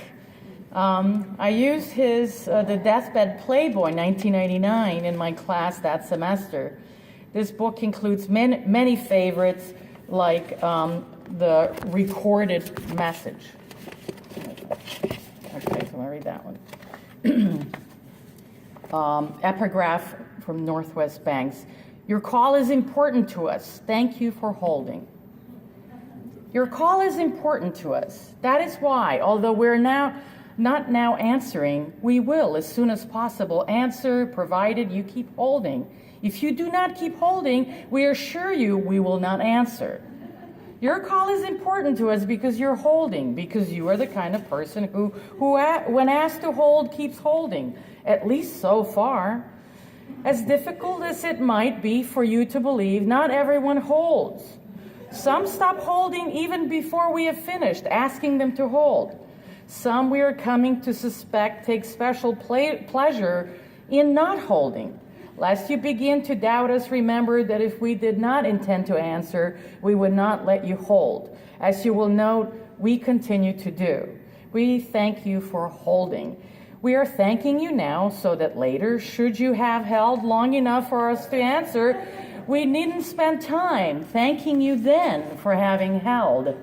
I used his The Deathbed Playboy, 1999, in my class that semester. This book includes many favorites, like the recorded message. Okay, so I'm going to read that one. Epigraph from Northwest Banks. Your call is important to us. Thank you for holding. Your call is important to us. That is why, although we're not now answering, we will, as soon as possible, answer, provided you keep holding. If you do not keep holding, we assure you we will not answer. Your call is important to us because you're holding, because you are the kind of person who when asked to hold, keeps holding, at least so far. As difficult as it might be for you to believe, not everyone holds. Some stop holding even before we have finished asking them to hold. Some we are coming to suspect take special pleasure in not holding. Lest you begin to doubt us, remember that if we did not intend to answer, we would not let you hold. As you will note, we continue to do. We thank you for holding. We are thanking you now so that later, should you have held long enough for us to answer, we needn't spend time thanking you then for having held.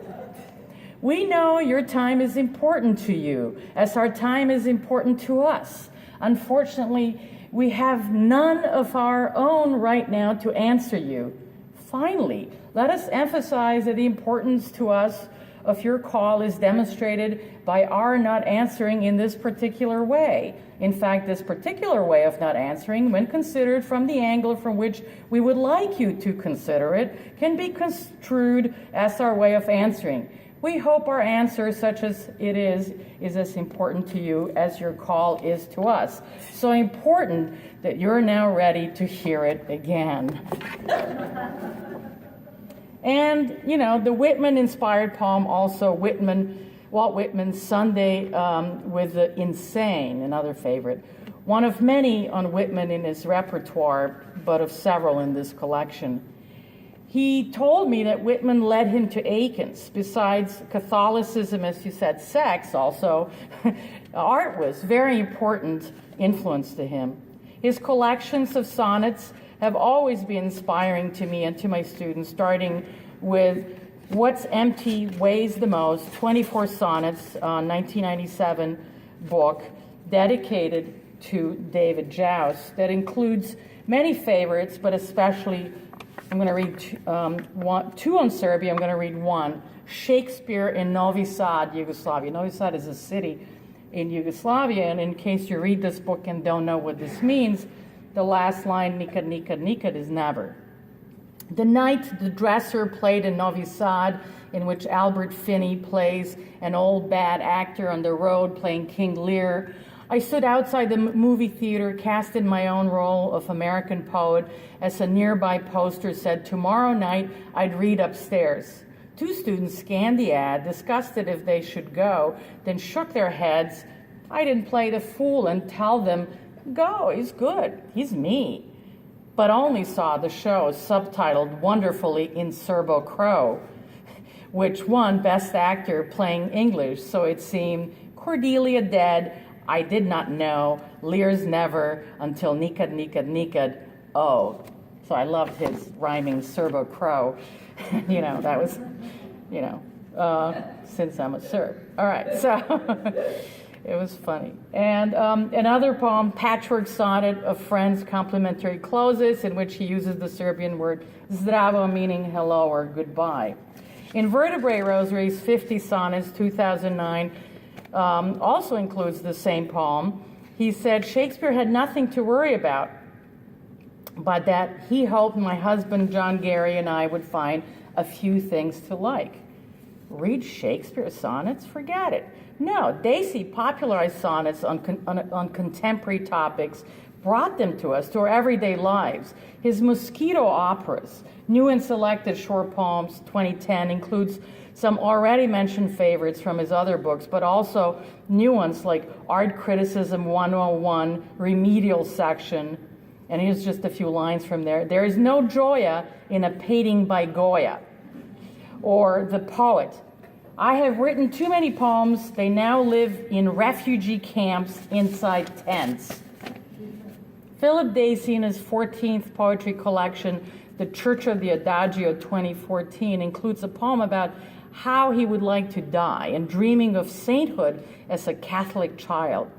We know your time is important to you, as our time is important to us. Unfortunately, we have none of our own right now to answer you. Finally, let us emphasize that the importance to us of your call is demonstrated by our not answering in this particular way. In fact, this particular way of not answering, when considered from the angle from which we would like you to consider it, can be construed as our way of answering. We hope our answer, such as it is as important to you as your call is to us. So important that you're now ready to hear it again. And, you know, the Whitman-inspired poem also, Walt Whitman's Sunday with the Insane, another favorite. One of many on Whitman in his repertoire, but of several in this collection. He told me that Whitman led him to Aikens. Besides Catholicism, as you said, sex also, art was very important influence to him. His collections of sonnets have always been inspiring to me and to my students, starting with What's Empty Weighs the Most, 24 Sonnets, 1997 book, dedicated to David Joust, that includes many favorites, but especially, I'm going to read two on Serbia, I'm going to read one, Shakespeare in Novi Sad, Yugoslavia. Novi Sad is a city in Yugoslavia, and in case you read this book and don't know what this means, the last line, nikad, nikad, nikad, is never. The night the dresser played in Novi Sad, in which Albert Finney plays an old bad actor on the road playing King Lear, I stood outside the movie theater, cast in my own role of American poet, as a nearby poster said, tomorrow night I'd read upstairs. Two students scanned the ad, discussed it if they should go, then shook their heads. I didn't play the fool and tell them, go, he's good, he's me. But only saw the show subtitled wonderfully in Serbo-Crow, which won Best Actor playing English, so it seemed Cordelia dead, I did not know, Lear's never, until nikad, nikad, nikad, oh. So I loved his rhyming Serbo-Crow. You know, that was, you know, since I'm a Serb. All right, so it was funny. And another poem, Patchwork Sonnet of Friends Complimentary Closes, in which he uses the Serbian word zdravo, meaning hello or goodbye. In Vertebrae Rosaries, 50 Sonnets, 2009, also includes the same poem. He said Shakespeare had nothing to worry about, but that he hoped my husband John Gary and I would find a few things to like. Read Shakespeare's sonnets? Forget it. No, Dacey popularized sonnets on contemporary topics, brought them to us, to our everyday lives. His Mosquito operas, new and selected short poems, 2010, includes some already mentioned favorites from his other books, but also new ones like Art Criticism 101, Remedial Section, and here's just a few lines from there. There is no Joya in a painting by Goya. Or The Poet. I have written too many poems. They now live in refugee camps inside tents. Philip Dacey, in his 14th poetry collection, The Church of the Adagio 2014, includes a poem about how he would like to die and dreaming of sainthood as a Catholic child.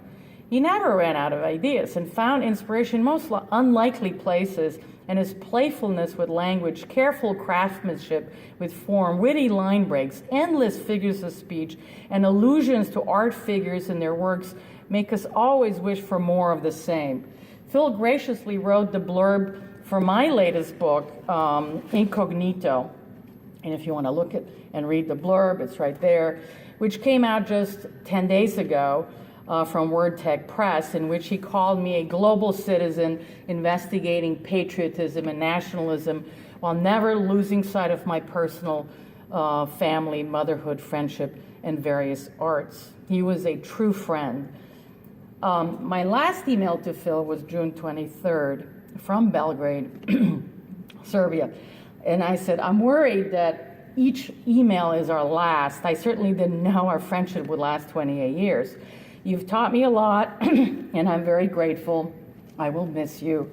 He never ran out of ideas and found inspiration in most unlikely places, and his playfulness with language, careful craftsmanship with form, witty line breaks, endless figures of speech, and allusions to art figures in their works make us always wish for more of the same. Phil graciously wrote the blurb for my latest book, Incognito, and if you want to look at and read the blurb, it's right there, which came out just 10 days ago, from WordTech Press, in which he called me a global citizen investigating patriotism and nationalism while never losing sight of my personal family, motherhood, friendship, and various arts. He was a true friend. My last email to Phil was June 23rd from Belgrade, Serbia. And I said, I'm worried that each email is our last. I certainly didn't know our friendship would last 28 years. You've taught me a lot, and I'm very grateful. I will miss you,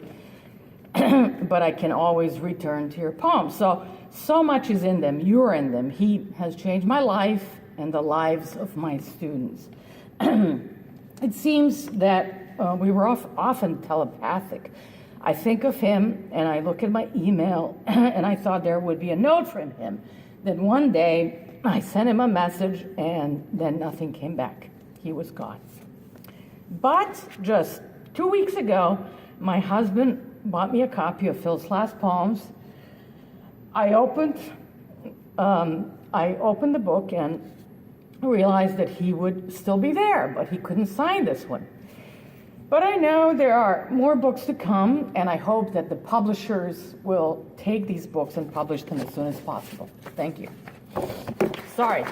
but I can always return to your poems. So much is in them. You're in them. He has changed my life, and the lives of my students. It seems that we were often telepathic. I think of him and I look at my email and I thought there would be a note from him. Then one day I sent him a message and then nothing came back. He was gone. But just 2 weeks ago, my husband bought me a copy of Phil's last poems. I opened the book and realized that he would still be there, but he couldn't sign this one. But I know there are more books to come, and I hope that the publishers will take these books and publish them as soon as possible. Thank you. Sorry.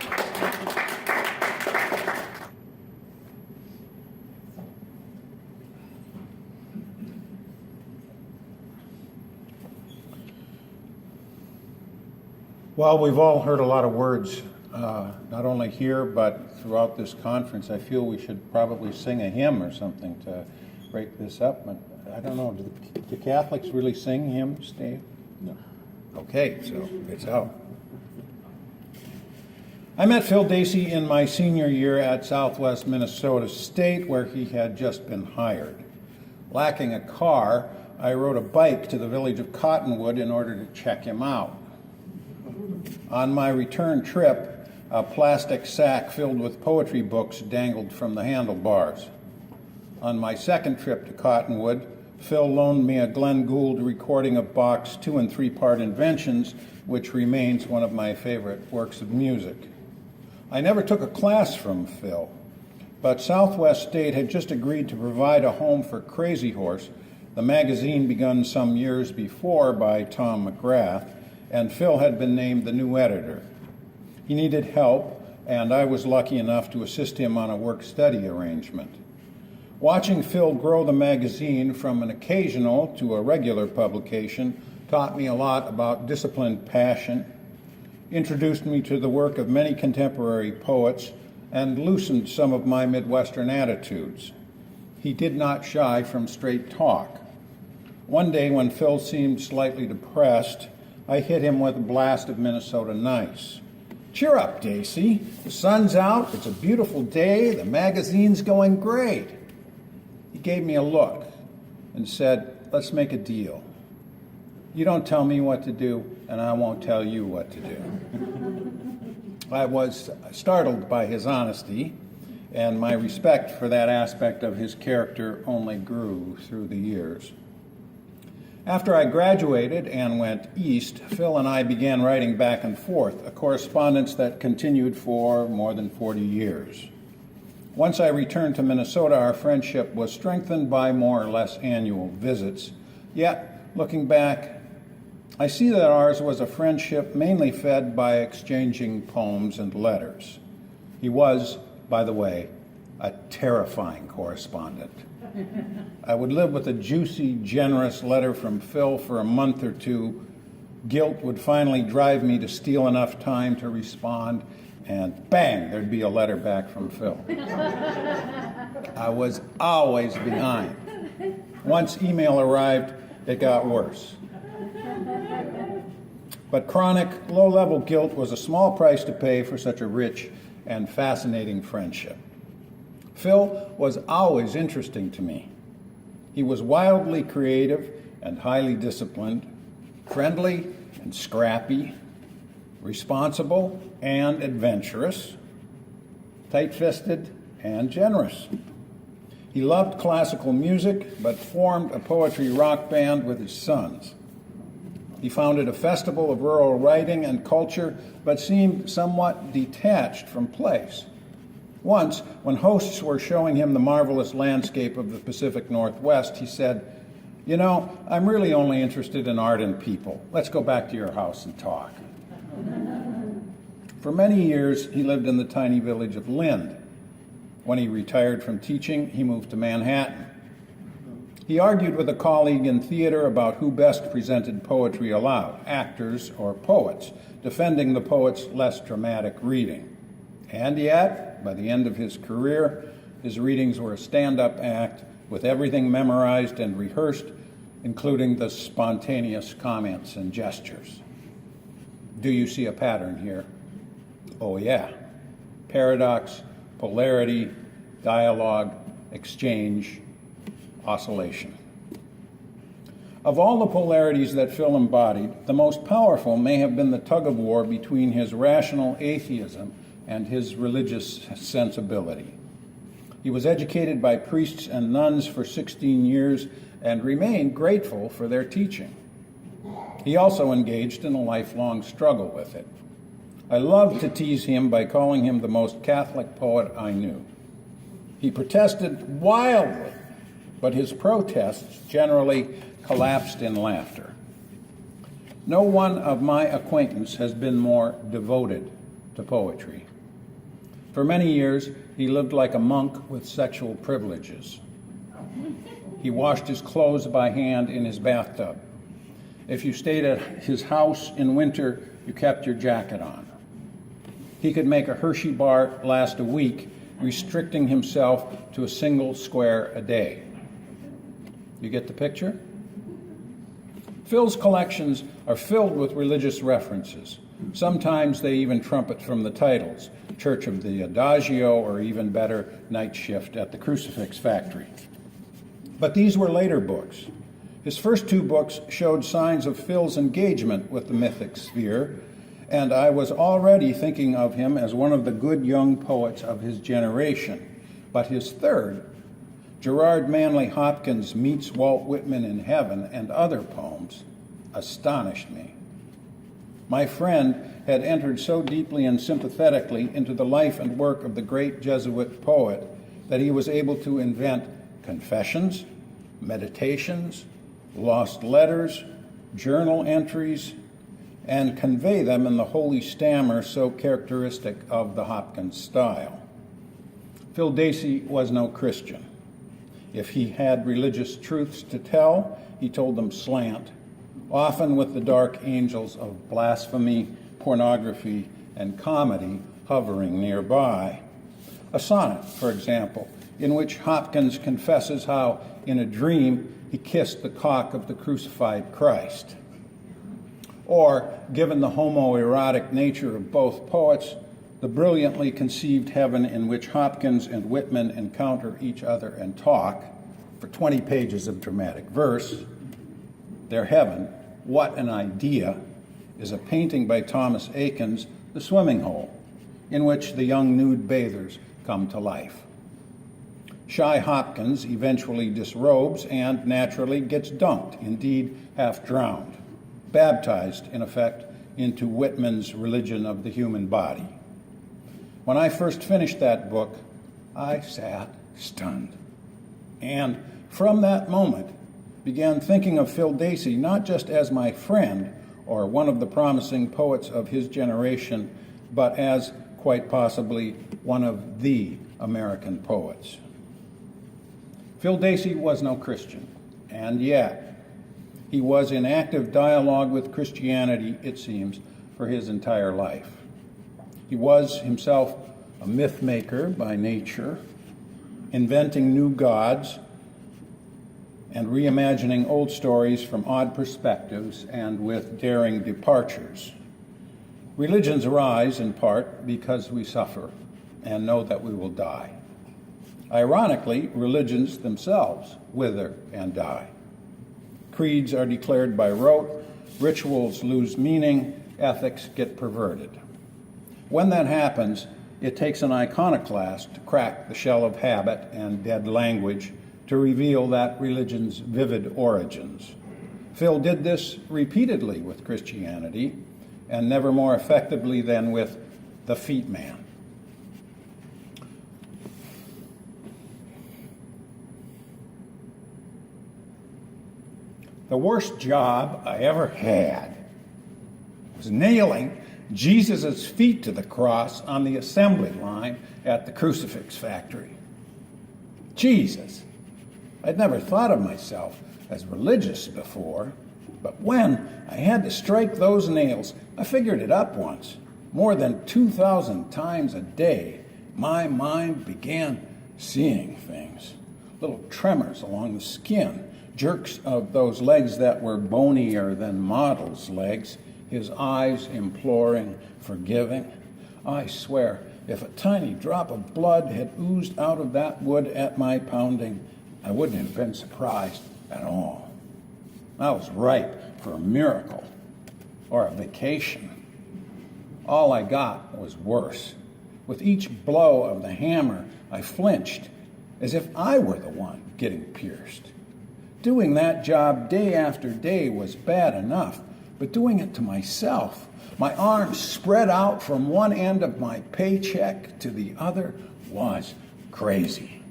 Well, we've all heard a lot of words, not only here, but throughout this conference. I feel we should probably sing a hymn or something to break this up. But I don't know, do Catholics really sing hymns, Dave? No. Okay, so it's out. I met Phil Dacey in my senior year at Southwest Minnesota State, where he had just been hired. Lacking a car, I rode a bike to the village of Cottonwood in order to check him out. On my return trip, a plastic sack filled with poetry books dangled from the handlebars. On my second trip to Cottonwood, Phil loaned me a Glenn Gould recording of Bach's 2- and 3-part Inventions, which remains one of my favorite works of music. I never took a class from Phil, but Southwest State had just agreed to provide a home for Crazy Horse, the magazine begun some years before by Tom McGrath, and Phil had been named the new editor. He needed help, and I was lucky enough to assist him on a work-study arrangement. Watching Phil grow the magazine from an occasional to a regular publication taught me a lot about disciplined passion, introduced me to the work of many contemporary poets, and loosened some of my Midwestern attitudes. He did not shy from straight talk. One day when Phil seemed slightly depressed, I hit him with a blast of Minnesota Nice. "Cheer up, Dacey. The sun's out, it's a beautiful day, the magazine's going great." He gave me a look and said, "Let's make a deal. You don't tell me what to do, and I won't tell you what to do." I was startled by his honesty, and my respect for that aspect of his character only grew through the years. After I graduated and went east, Phil and I began writing back and forth, a correspondence that continued for more than 40 years. Once I returned to Minnesota, our friendship was strengthened by more or less annual visits. Yet, looking back, I see that ours was a friendship mainly fed by exchanging poems and letters. He was, by the way, a terrifying correspondent. I would live with a juicy, generous letter from Phil for a month or two. Guilt would finally drive me to steal enough time to respond, and bang, there'd be a letter back from Phil. I was always behind. Once email arrived, it got worse. But chronic, low-level guilt was a small price to pay for such a rich and fascinating friendship. Phil was always interesting to me. He was wildly creative and highly disciplined, friendly and scrappy, responsible and adventurous, tight-fisted and generous. He loved classical music, but formed a poetry rock band with his sons. He founded a festival of rural writing and culture, but seemed somewhat detached from place. Once, when hosts were showing him the marvelous landscape of the Pacific Northwest, he said, "You know, I'm really only interested in art and people. Let's go back to your house and talk." For many years, he lived in the tiny village of Lind. When he retired from teaching, he moved to Manhattan. He argued with a colleague in theater about who best presented poetry aloud, actors or poets, defending the poet's less dramatic reading. And yet, by the end of his career, his readings were a stand-up act with everything memorized and rehearsed, including the spontaneous comments and gestures. Do you see a pattern here? Oh, yeah. paradox, polarity, dialogue, exchange, oscillation. Of all the polarities that Phil embodied, the most powerful may have been the tug-of-war between his rational atheism and his religious sensibility. He was educated by priests and nuns for 16 years and remained grateful for their teaching. He also engaged in a lifelong struggle with it. I loved to tease him by calling him the most Catholic poet I knew. He protested wildly, but his protests generally collapsed in laughter. No one of my acquaintance has been more devoted to poetry. For many years, he lived like a monk with sexual privileges. He washed his clothes by hand in his bathtub. If you stayed at his house in winter, you kept your jacket on. He could make a Hershey bar last a week, restricting himself to a single square a day. You get the picture? Phil's collections are filled with religious references. Sometimes they even trumpet from the titles, Church of the Adagio, or even better, Night Shift at the Crucifix Factory. But these were later books. His first two books showed signs of Phil's engagement with the mythic sphere, and I was already thinking of him as one of the good young poets of his generation. But his third, Gerard Manley Hopkins Meets Walt Whitman in Heaven and Other Poems, astonished me. My friend had entered so deeply and sympathetically into the life and work of the great Jesuit poet that he was able to invent confessions, meditations, lost letters, journal entries, and convey them in the holy stammer so characteristic of the Hopkins style. Phil Dacey was no Christian. If he had religious truths to tell, he told them slant, often with the dark angels of blasphemy, pornography, and comedy hovering nearby. A sonnet, for example, in which Hopkins confesses how, in a dream, he kissed the cock of the crucified Christ. Or, given the homoerotic nature of both poets, the brilliantly conceived heaven in which Hopkins and Whitman encounter each other and talk, for 20 pages of dramatic verse. Their heaven, what an idea, is a painting by Thomas Eakins, The Swimming Hole, in which the young nude bathers come to life. Shy Hopkins eventually disrobes and naturally gets dunked, indeed half drowned, baptized, in effect, into Whitman's religion of the human body. When I first finished that book, I sat stunned. And from that moment, began thinking of Phil Dacey not just as my friend or one of the promising poets of his generation, but as, quite possibly, one of the American poets. Phil Dacey was no Christian, and yet he was in active dialogue with Christianity, it seems, for his entire life. He was himself a myth maker by nature, inventing new gods and reimagining old stories from odd perspectives and with daring departures. Religions arise in part because we suffer and know that we will die. Ironically, religions themselves wither and die. Creeds are declared by rote, rituals lose meaning, ethics get perverted. When that happens, it takes an iconoclast to crack the shell of habit and dead language to reveal that religion's vivid origins. Phil did this repeatedly with Christianity, and never more effectively than with the feet man. The worst job I ever had was nailing Jesus' feet to the cross on the assembly line at the Crucifix Factory. Jesus! I'd never thought of myself as religious before, but when I had to strike those nails, I figured it up once. More than 2,000 times a day, my mind began seeing things. Little tremors along the skin, jerks of those legs that were bonier than models' legs, his eyes imploring, forgiving. I swear, if a tiny drop of blood had oozed out of that wood at my pounding, I wouldn't have been surprised at all. I was ripe for a miracle or a vacation. All I got was worse. With each blow of the hammer, I flinched, as if I were the one getting pierced. Doing that job day after day was bad enough, but doing it to myself, my arms spread out from one end of my paycheck to the other, was crazy.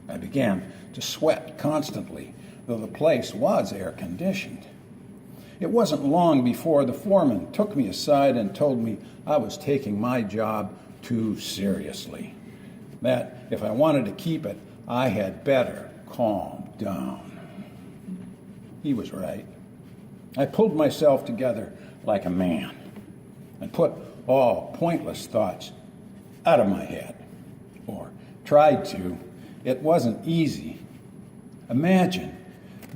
I began to sweat constantly, though the place was air-conditioned. It wasn't long before the foreman took me aside and told me I was taking my job too seriously. That if I wanted to keep it, I had better calm down. He was right. I pulled myself together like a man and put all pointless thoughts out of my head, or tried to. It wasn't easy. Imagine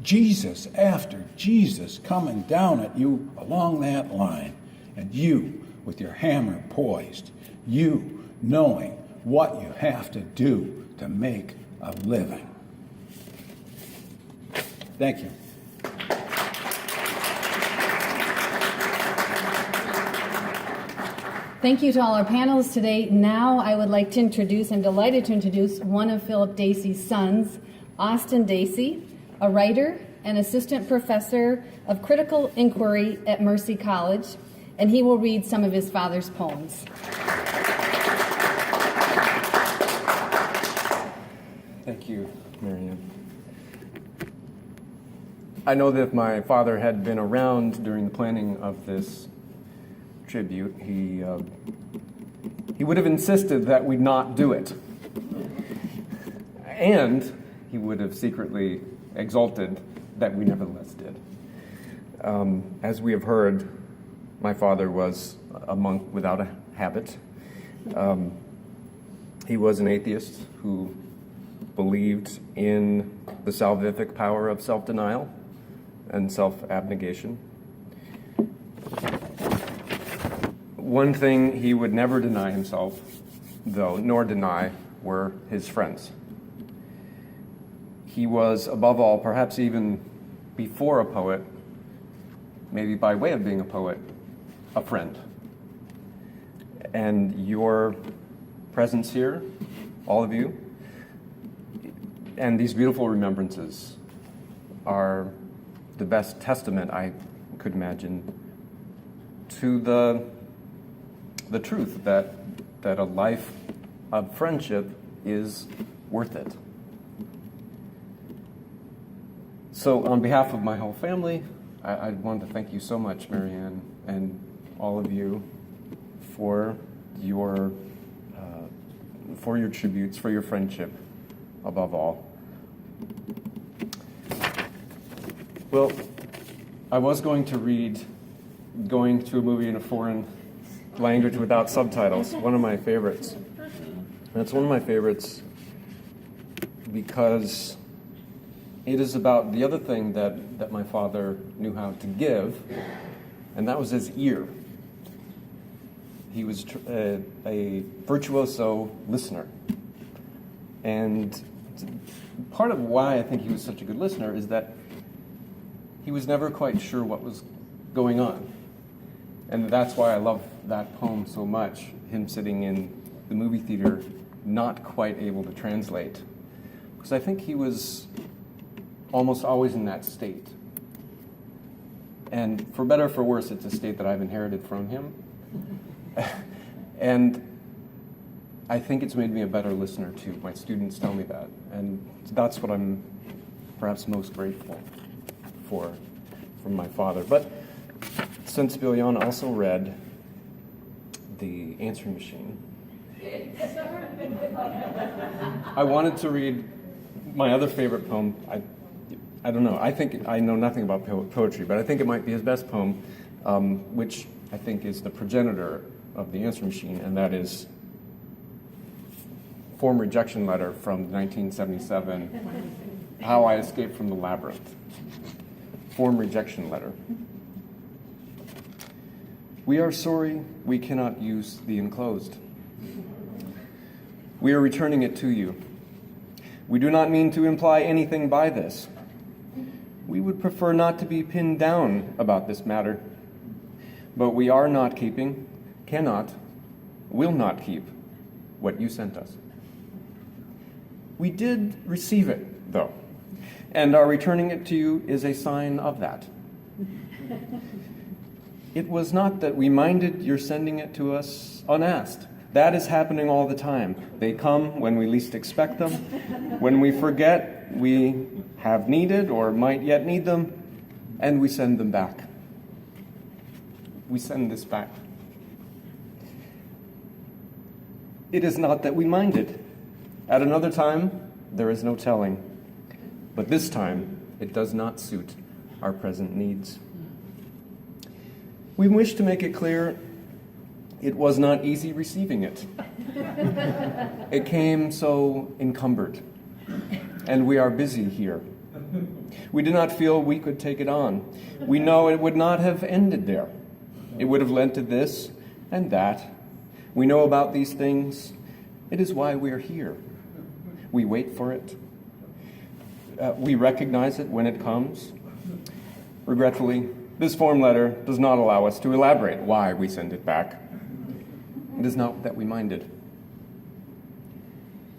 Jesus after Jesus coming down at you along that line, and you with your hammer poised, you knowing what you have to do to make a living. Thank you. Thank you to all our panelists today. Now I would like to introduce, I'm delighted to introduce one of Philip Dacey's sons, Austin Dacey, a writer and assistant professor of critical inquiry at Mercy College, and he will read some of his father's poems. Thank you, Marianne. I know that if my father had been around during the planning of this tribute, he would have insisted that we not do it. And he would have secretly exulted that we nevertheless did. As we have heard, my father was a monk without a habit. He was an atheist who believed in the salvific power of self-denial and self-abnegation. One thing he would never deny himself, though, nor deny, were his friends. He was, above all, perhaps even before a poet, maybe by way of being a poet, a friend. And your presence here, all of you, and these beautiful remembrances are the best testament I could imagine to the truth that a life of friendship is worth it. So on behalf of my whole family, I want to thank you so much, Marianne, and all of you for your tributes, for your friendship, above all. Well, I was going to read Going to a Movie in a Foreign Language Without Subtitles, one of my favorites. And it's one of my favorites because it is about the other thing that my father knew how to give, and that was his ear. He was a virtuoso listener. And part of why I think he was such a good listener is that he was never quite sure what was going on. And that's why I love that poem so much, him sitting in the movie theater, not quite able to translate. Because I think he was almost always in that state. And for better or for worse, it's a state that I've inherited from him. And I think it's made me a better listener too. My students tell me that. And that's what I'm perhaps most grateful for from my father. But since Billion also read The Answering Machine, I wanted to read my other favorite poem. I don't know. I think I know nothing about poetry, but I think it might be his best poem, which I think is the progenitor of The Answering Machine, and that is Form Rejection Letter from 1977, How I Escaped from the Labyrinth. Form Rejection Letter. We are sorry we cannot use the enclosed. We are returning it to you. We do not mean to imply anything by this. We would prefer not to be pinned down about this matter, but we are not keeping, cannot, will not keep what you sent us. We did receive it, though, and our returning it to you is a sign of that. It was not that we minded your sending it to us unasked. That is happening all the time. They come when we least expect them. When we forget we have needed or might yet need them, and we send them back. We send this back. It is not that we minded. At another time, there is no telling. But this time, it does not suit our present needs. We wish to make it clear it was not easy receiving it. It came so encumbered, and we are busy here. We did not feel we could take it on. We know it would not have ended there. It would have led to this and that. We know about these things. It is why we are here. We wait for it. We recognize it when it comes. Regretfully, this form letter does not allow us to elaborate why we send it back. It is not that we minded.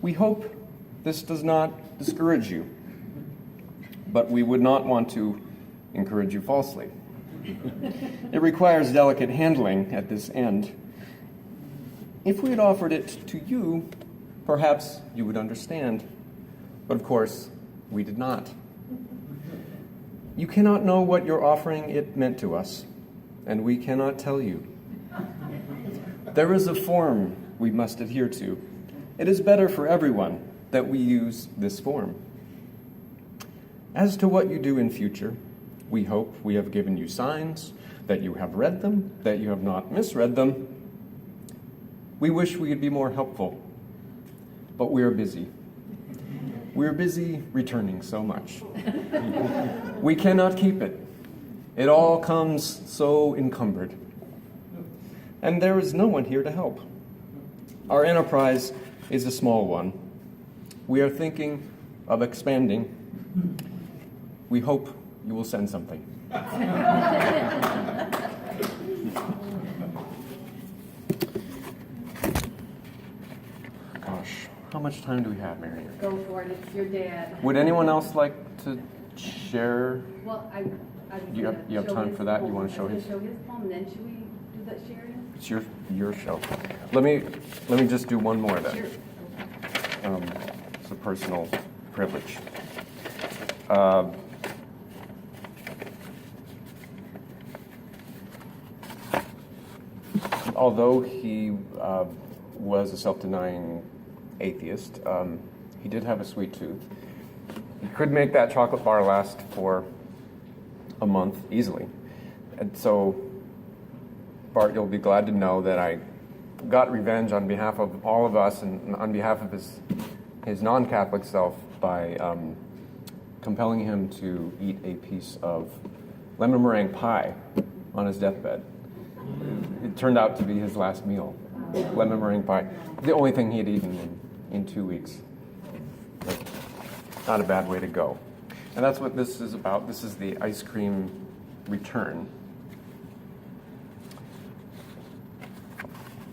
We hope this does not discourage you, but we would not want to encourage you falsely. It requires delicate handling at this end. If we had offered it to you, perhaps you would understand. But of course, we did not. You cannot know what your offering it meant to us, and we cannot tell you. There is a form we must adhere to. It is better for everyone that we use this form. As to what you do in future, we hope we have given you signs, that you have read them, that you have not misread them. We wish we could be more helpful, but we are busy. We are busy returning so much. We cannot keep it. It all comes so encumbered. And there is no one here to help. Our enterprise is a small one. We are thinking of expanding. We hope you will send something. Gosh, how much time do we have, Mary? Go for it. It's your dad. Would anyone else like to share? Well, I You have time for that? You want to show his? Show his poem, and then should we do that sharing? It's your show. Let me just do one more then. Sure. It's a personal privilege. Although he was a self-denying atheist, he did have a sweet tooth. He could make that chocolate bar last for a month easily. And so, Bart, you'll be glad to know that I got revenge on behalf of all of us and on behalf of his non-Catholic self by compelling him to eat a piece of lemon meringue pie on his deathbed. It turned out to be his last meal, lemon meringue pie. The only thing he had eaten in 2 weeks. But not a bad way to go. And that's what this is about. This is the ice cream return.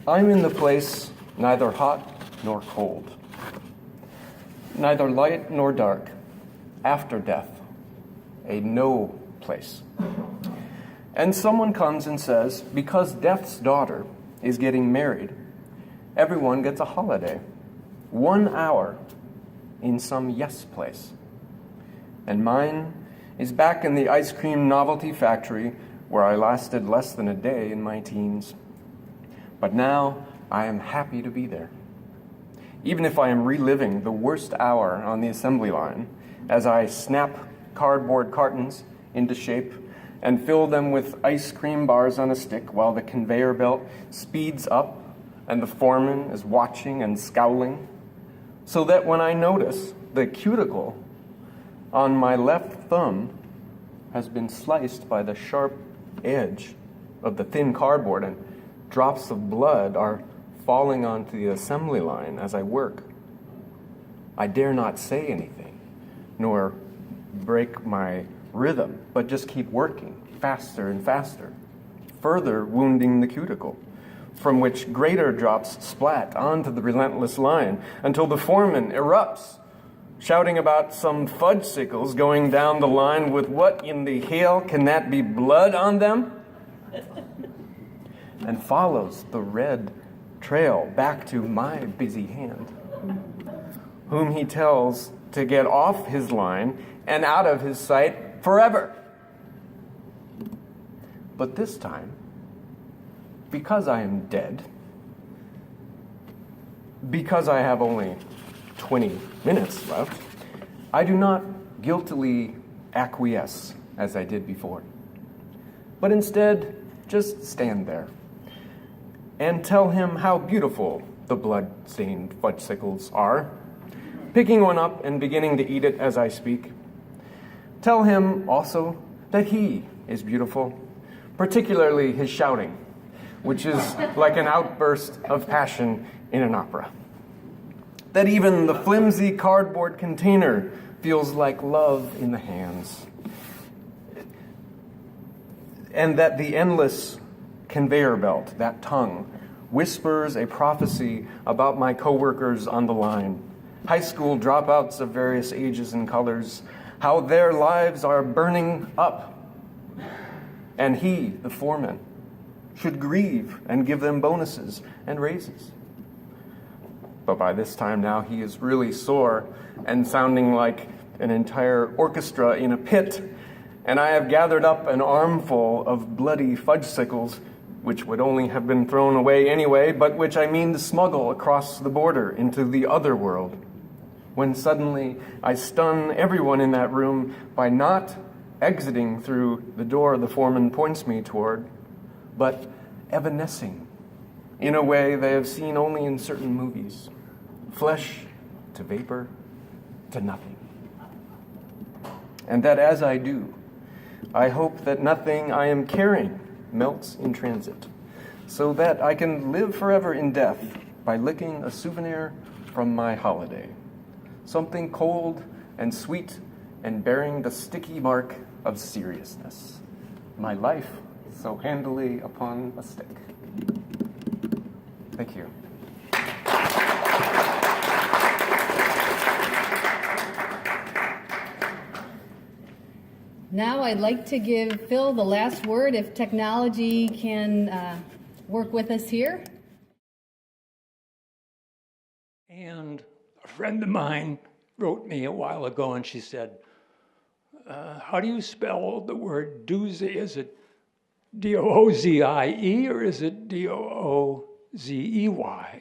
I'm in the place neither hot nor cold, neither light nor dark, after death, a no place. And someone comes and says, because death's daughter is getting married, everyone gets a holiday, 1 hour in some yes place. And mine is back in the ice cream novelty factory where I lasted less than a day in my teens. But now I am happy to be there. Even if I am reliving the worst hour on the assembly line as I snap cardboard cartons into shape and fill them with ice cream bars on a stick while the conveyor belt speeds up and the foreman is watching and scowling, so that when I notice the cuticle on my left thumb has been sliced by the sharp edge of the thin cardboard and drops of blood are falling onto the assembly line as I work. I dare not say anything, nor break my rhythm, but just keep working faster and faster, further wounding the cuticle, from which greater drops splat onto the relentless line until the foreman erupts, shouting about some fudgesicles going down the line with what in the hell can that be, blood on them? And follows the red trail back to my busy hand, whom he tells to get off his line and out of his sight forever. But this time, because I am dead, because I have only 20 minutes left, I do not guiltily acquiesce as I did before, but instead just stand there and tell him how beautiful the blood-stained fudgesicles are, picking one up and beginning to eat it as I speak. Tell him also that he is beautiful, particularly his shouting, which is like an outburst of passion in an opera. That even the flimsy cardboard container feels like love in the hands. And that the endless conveyor belt, that tongue, whispers a prophecy about my coworkers on the line, high school dropouts of various ages and colors, how their lives are burning up. And he, the foreman, should grieve and give them bonuses and raises. But by this time now he is really sore and sounding like an entire orchestra in a pit, and I have gathered up an armful of bloody fudgesicles, which would only have been thrown away anyway, but which I mean to smuggle across the border into the other world, when suddenly I stun everyone in that room by not exiting through the door the foreman points me toward, but evanescing in a way they have seen only in certain movies. Flesh to vapor to nothing. And that as I do, I hope that nothing I am carrying melts in transit, so that I can live forever in death by licking a souvenir from my holiday. Something cold and sweet and bearing the sticky mark of seriousness. My life so handily upon a stick. Thank you. Now I'd like to give Phil the last word if technology can work with us here. And a friend of mine wrote me a while ago and she said, how do you spell the word doozy? Is it D-O-O-Z-I-E or is it D-O-O-Z-E-Y?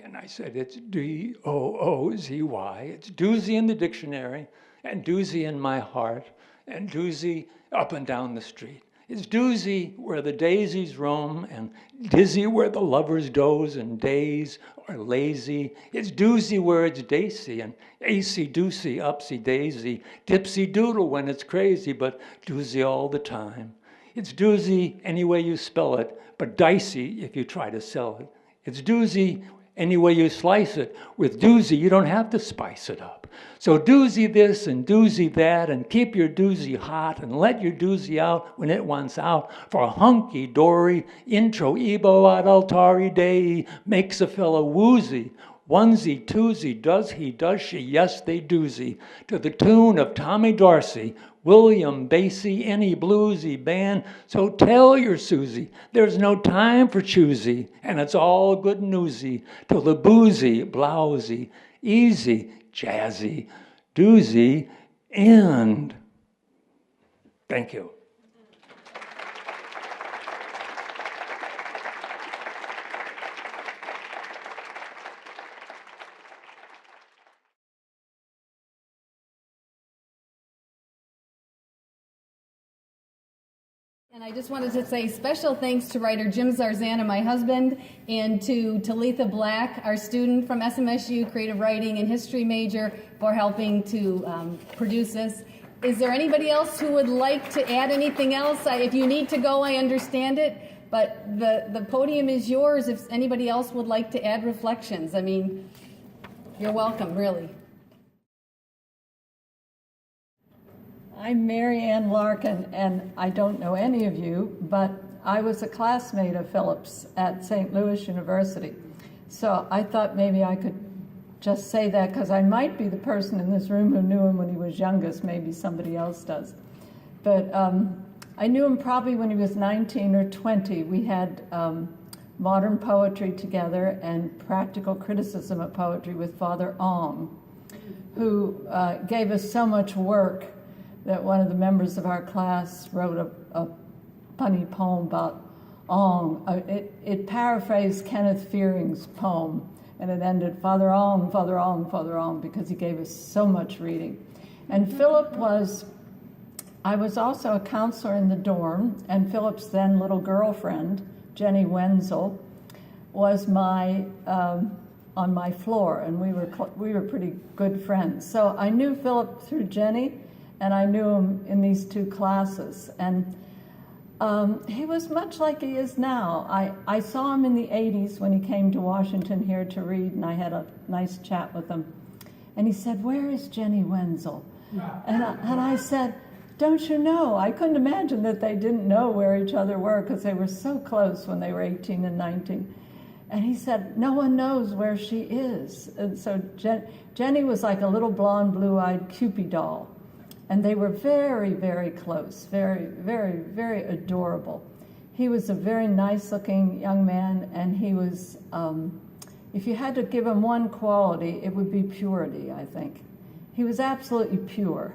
And I said, it's D-O-O-Z-Y. It's doozy in the dictionary and doozy in my heart and doozy up and down the street. It's doozy where the daisies roam and dizzy where the lovers doze and daze or lazy. It's doozy where it's Dacey and acey doosey upsy daisy, dipsy doodle when it's crazy, but doozy all the time. It's doozy any way you spell it, but dicey if you try to sell it. It's doozy any way you slice it. With doozy, you don't have to spice it up. So doozy this and doozy that, and keep your doozy hot, and let your doozy out when it wants out. For a hunky-dory intro ebo ad altari dei makes a fellow woozy. Onesie, twosie, does he, does she, yes they doozy. To the tune of Tommy Dorsey, William Basie, any bluesy band. So tell your Susie, there's no time for choosy, and it's all good newsy. Till the boozy, blousy, easy, jazzy, doozy, and thank you. And I just wanted to say special thanks to writer Jim Zarzana, my husband, and to Talitha Black, our student from SMSU, creative writing and history major, for helping to produce this. Is there anybody else who would like to add anything else? If you need to go, I understand it. But the podium is yours if anybody else would like to add reflections. I mean, you're welcome, really. I'm Mary Ann Larkin, and I don't know any of you, but I was a classmate of Philip's at St. Louis University. So I thought maybe I could just say that because I might be the person in this room who knew him when he was youngest. Maybe somebody else does. But I knew him probably when he was 19 or 20. We had modern poetry together and practical criticism of poetry with Father Ong, who gave us so much work that one of the members of our class wrote a funny poem about Ong. It paraphrased Kenneth Fearing's poem, and it ended, Father Ong, Father Ong, Father Ong, because he gave us so much reading. And I was also a counselor in the dorm, and Philip's then little girlfriend, Jenny Wenzel, was on my floor, and we were pretty good friends. So I knew Philip through Jenny, and I knew him in these two classes. And he was much like he is now. I saw him in the 80s when he came to Washington here to read, and I had a nice chat with him. And he said, "Where is Jenny Wenzel?" And I said, "Don't you know?" I couldn't imagine that they didn't know where each other were because they were so close when they were 18 and 19. And he said, "No one knows where she is." And so Jenny was like a little blonde, blue-eyed Cupid doll. And they were very, very close, very, very, very adorable. He was a very nice-looking young man, and he was, if you had to give him one quality, it would be purity, I think. He was absolutely pure.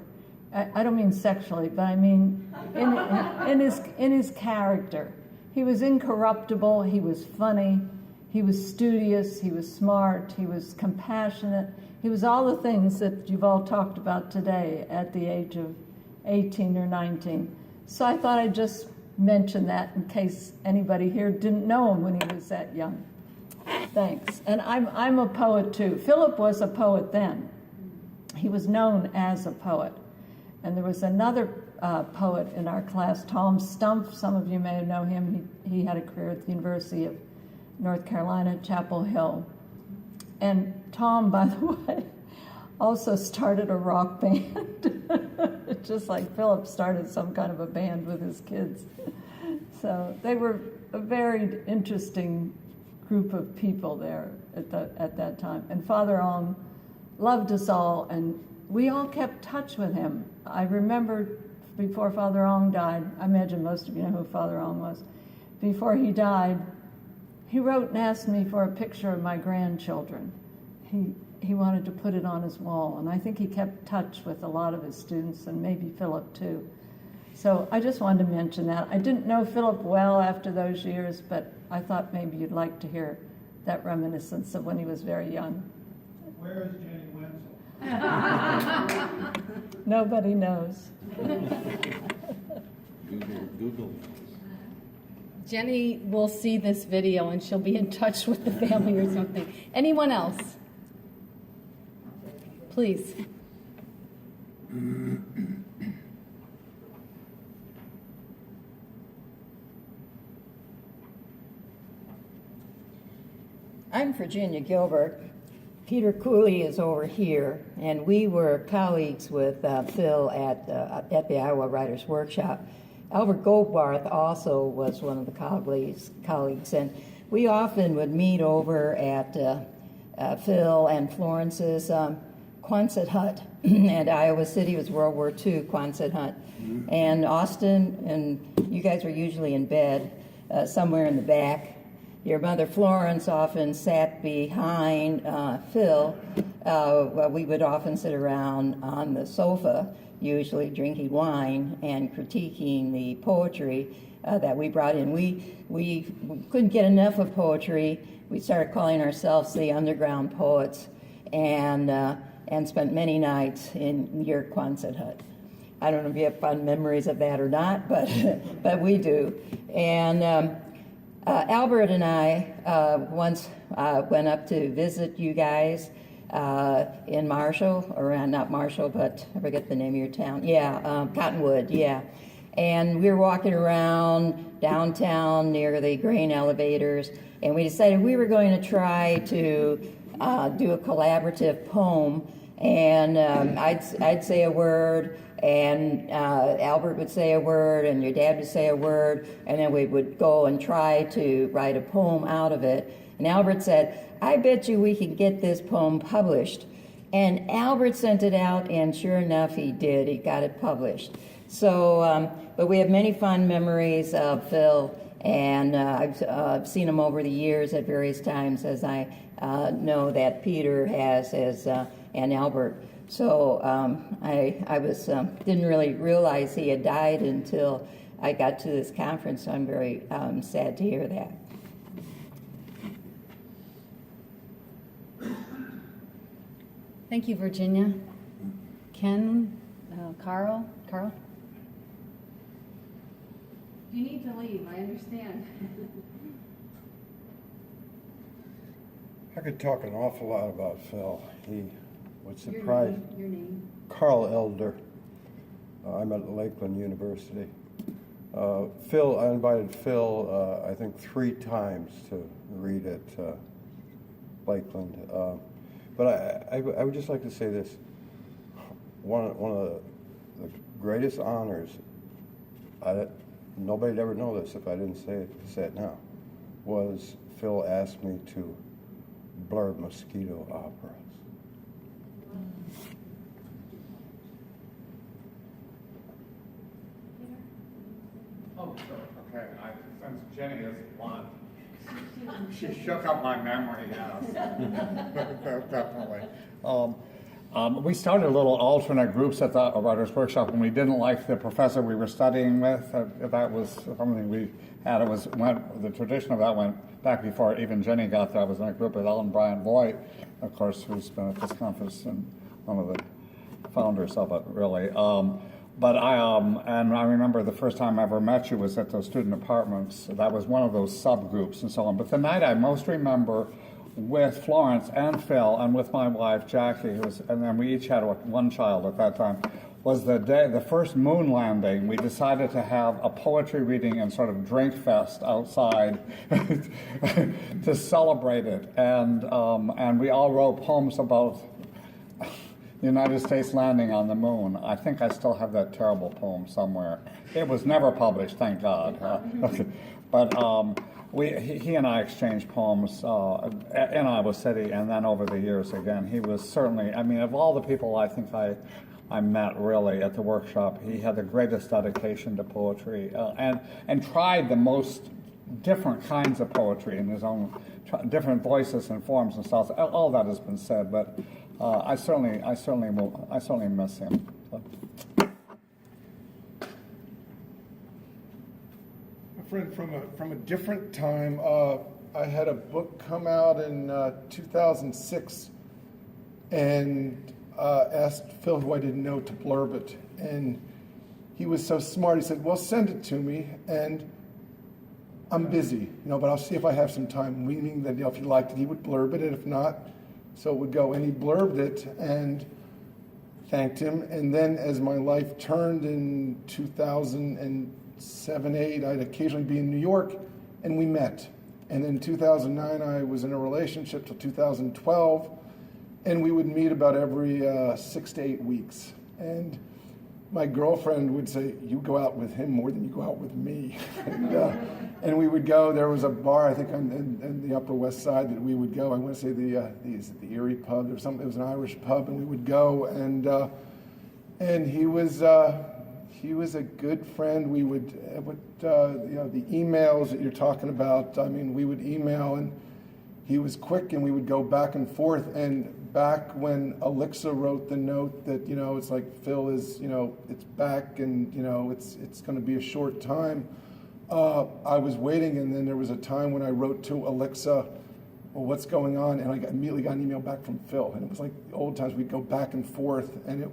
I don't mean sexually, but I mean in his character. He was incorruptible, he was funny, he was studious, he was smart, he was compassionate. He was all the things that you've all talked about today at the age of 18 or 19. So I thought I'd just mention that in case anybody here didn't know him when he was that young. Thanks. And I'm a poet too. Philip was a poet then. He was known as a poet. And there was another poet in our class, Tom Stumpf. Some of you may know him. He had a career at the University of North Carolina, Chapel Hill. And Tom, by the way, also started a rock band, just like Philip started some kind of a band with his kids. So they were a very interesting group of people there at that time. And Father Ong loved us all, and we all kept touch with him. I remember before Father Ong died, I imagine most of you know who Father Ong was. Before he died, he wrote and asked me for a picture of my grandchildren. He wanted to put it on his wall, and I think he kept touch with a lot of his students, and maybe Philip too. So I just wanted to mention that. I didn't know Philip well after those years, but I thought maybe you'd like to hear that reminiscence of when he was very young. Where is Jenny Wenzel? Nobody knows. Google. Jenny will see this video and she'll be in touch with the family or something. Anyone else? Please. I'm Virginia Gilbert. Peter Cooley is over here, and we were colleagues with Phil at the Iowa Writers Workshop. Albert Goldbarth also was one of the colleagues, and we often would meet over at Phil and Florence's Quonset hut. And Iowa City was World War II Quonset hut. And Austin, and you guys were usually in bed somewhere in the back. Your mother Florence often sat behind Phil. We would often sit around on the sofa, usually drinking wine and critiquing the poetry that we brought in. We couldn't get enough of poetry. We started calling ourselves the Underground Poets, and spent many nights in your Quonset hut. I don't know if you have fond memories of that or not, but we do. And Albert and I once went up to visit you guys in Marshall, not Marshall, but I forget the name of your town. Yeah, Cottonwood, yeah. And we were walking around downtown near the grain elevators, and we decided we were going to try to do a collaborative poem, and I'd say a word, and Albert would say a word, and your dad would say a word, and then we would go and try to write a poem out of it. And Albert said, "I bet you we can get this poem published." And Albert sent it out, and sure enough, he did. He got it published. So, but we have many fond memories of Phil, and I've seen him over the years at various times, as I know that Peter has, and Albert. So I was didn't really realize he had died until I got to this conference. So I'm very sad to hear that. Thank you, Virginia. Ken, Carl? You need to leave, I understand. I could talk an awful lot about Phil. He would surprise. Your name? Carl Elder. I'm at Lakeland University. Phil, I invited Phil, I think 3 times to read at Lakeland. But I would just like to say this. One of the greatest honors, nobody'd ever know this if I didn't say it now, was Phil asked me to blurb mosquito operas. Oh, sure. Okay. Since Jenny is blunt, she shook up my memory, yes. Definitely. We started little alternate groups at the Writers' Workshop when we didn't like the professor we were studying with. That was something we had. The tradition of that went back before even Jenny got there. I was in a group with Ellen Bryant Voigt, of course, who's been at this conference and one of the founders of it, really. But and I remember the first time I ever met you was at those student apartments. That was one of those subgroups and so on. But the night I most remember with Florence and Phil and with my wife Jackie, and then we each had one child at that time, was the first moon landing. We decided to have a poetry reading and sort of drink fest outside to celebrate it, and we all wrote poems about the United States landing on the moon. I think I still have that terrible poem somewhere. It was never published, thank God. But he and I exchanged poems in Iowa City, and then over the years again. He was certainly, I mean, of all the people I think I met really at the workshop, he had the greatest dedication to poetry and tried the most different kinds of poetry in his own different voices and forms and styles. All that has been said, but I certainly miss him. A friend from a different time. I had a book come out in 2006, and asked Phil, who I didn't know, to blurb it, and he was so smart. He said, "Well, send it to me, and I'm busy, but I'll see if I have some time." Meaning that if he liked it, he would blurb it, and if not, so it would go. And he blurbed it and thanked him. And then as my life turned in 2007, 8, I'd occasionally be in New York, and we met. And then in 2009, I was in a relationship till 2012, and we would meet about every 6 to 8 weeks. And my girlfriend would say, "You go out with him more than you go out with me." And we would go. There was a bar, I think, in the Upper West Side that we would go. I want to say the Erie Pub. There was something. It was an Irish pub, and we would go. And he was a good friend. We would the emails that you're talking about. I mean, we would email, and he was quick, and we would go back and forth. And back when Alexa wrote the note that it's like Phil is it's back, and it's going to be a short time. I was waiting, and then there was a time when I wrote to Alexa, "Well, what's going on?" And I immediately got an email back from Phil, and it was like the old times. We'd go back and forth, and he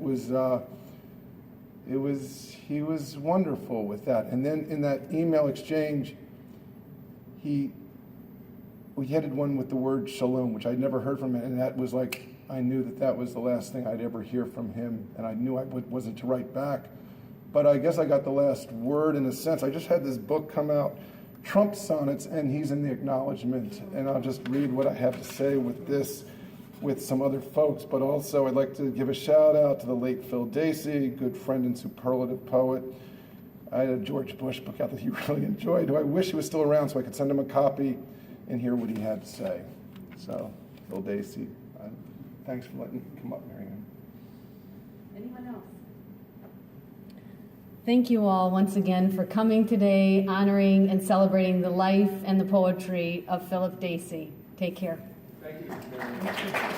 was wonderful with that. And then in that email exchange, we headed one with the word shalom, which I'd never heard from him, and that was like, I knew that was the last thing I'd ever hear from him, and I knew I wasn't to write back. but I guess I got the last word in a sense. I just had this book come out, Trump Sonnets, and he's in the acknowledgement. And I'll just read what I have to say with this, with some other folks. But also I'd like to give a shout out to the late Phil Dacey, good friend and superlative poet. I had a George Bush book out that he really enjoyed, who I wish he was still around so I could send him a copy and hear what he had to say. So, Phil Dacey, thanks for letting me come up, Marianne. Anyone else? Thank you all once again for coming today, honoring and celebrating the life and the poetry of Philip Dacey. Take care. Thank you.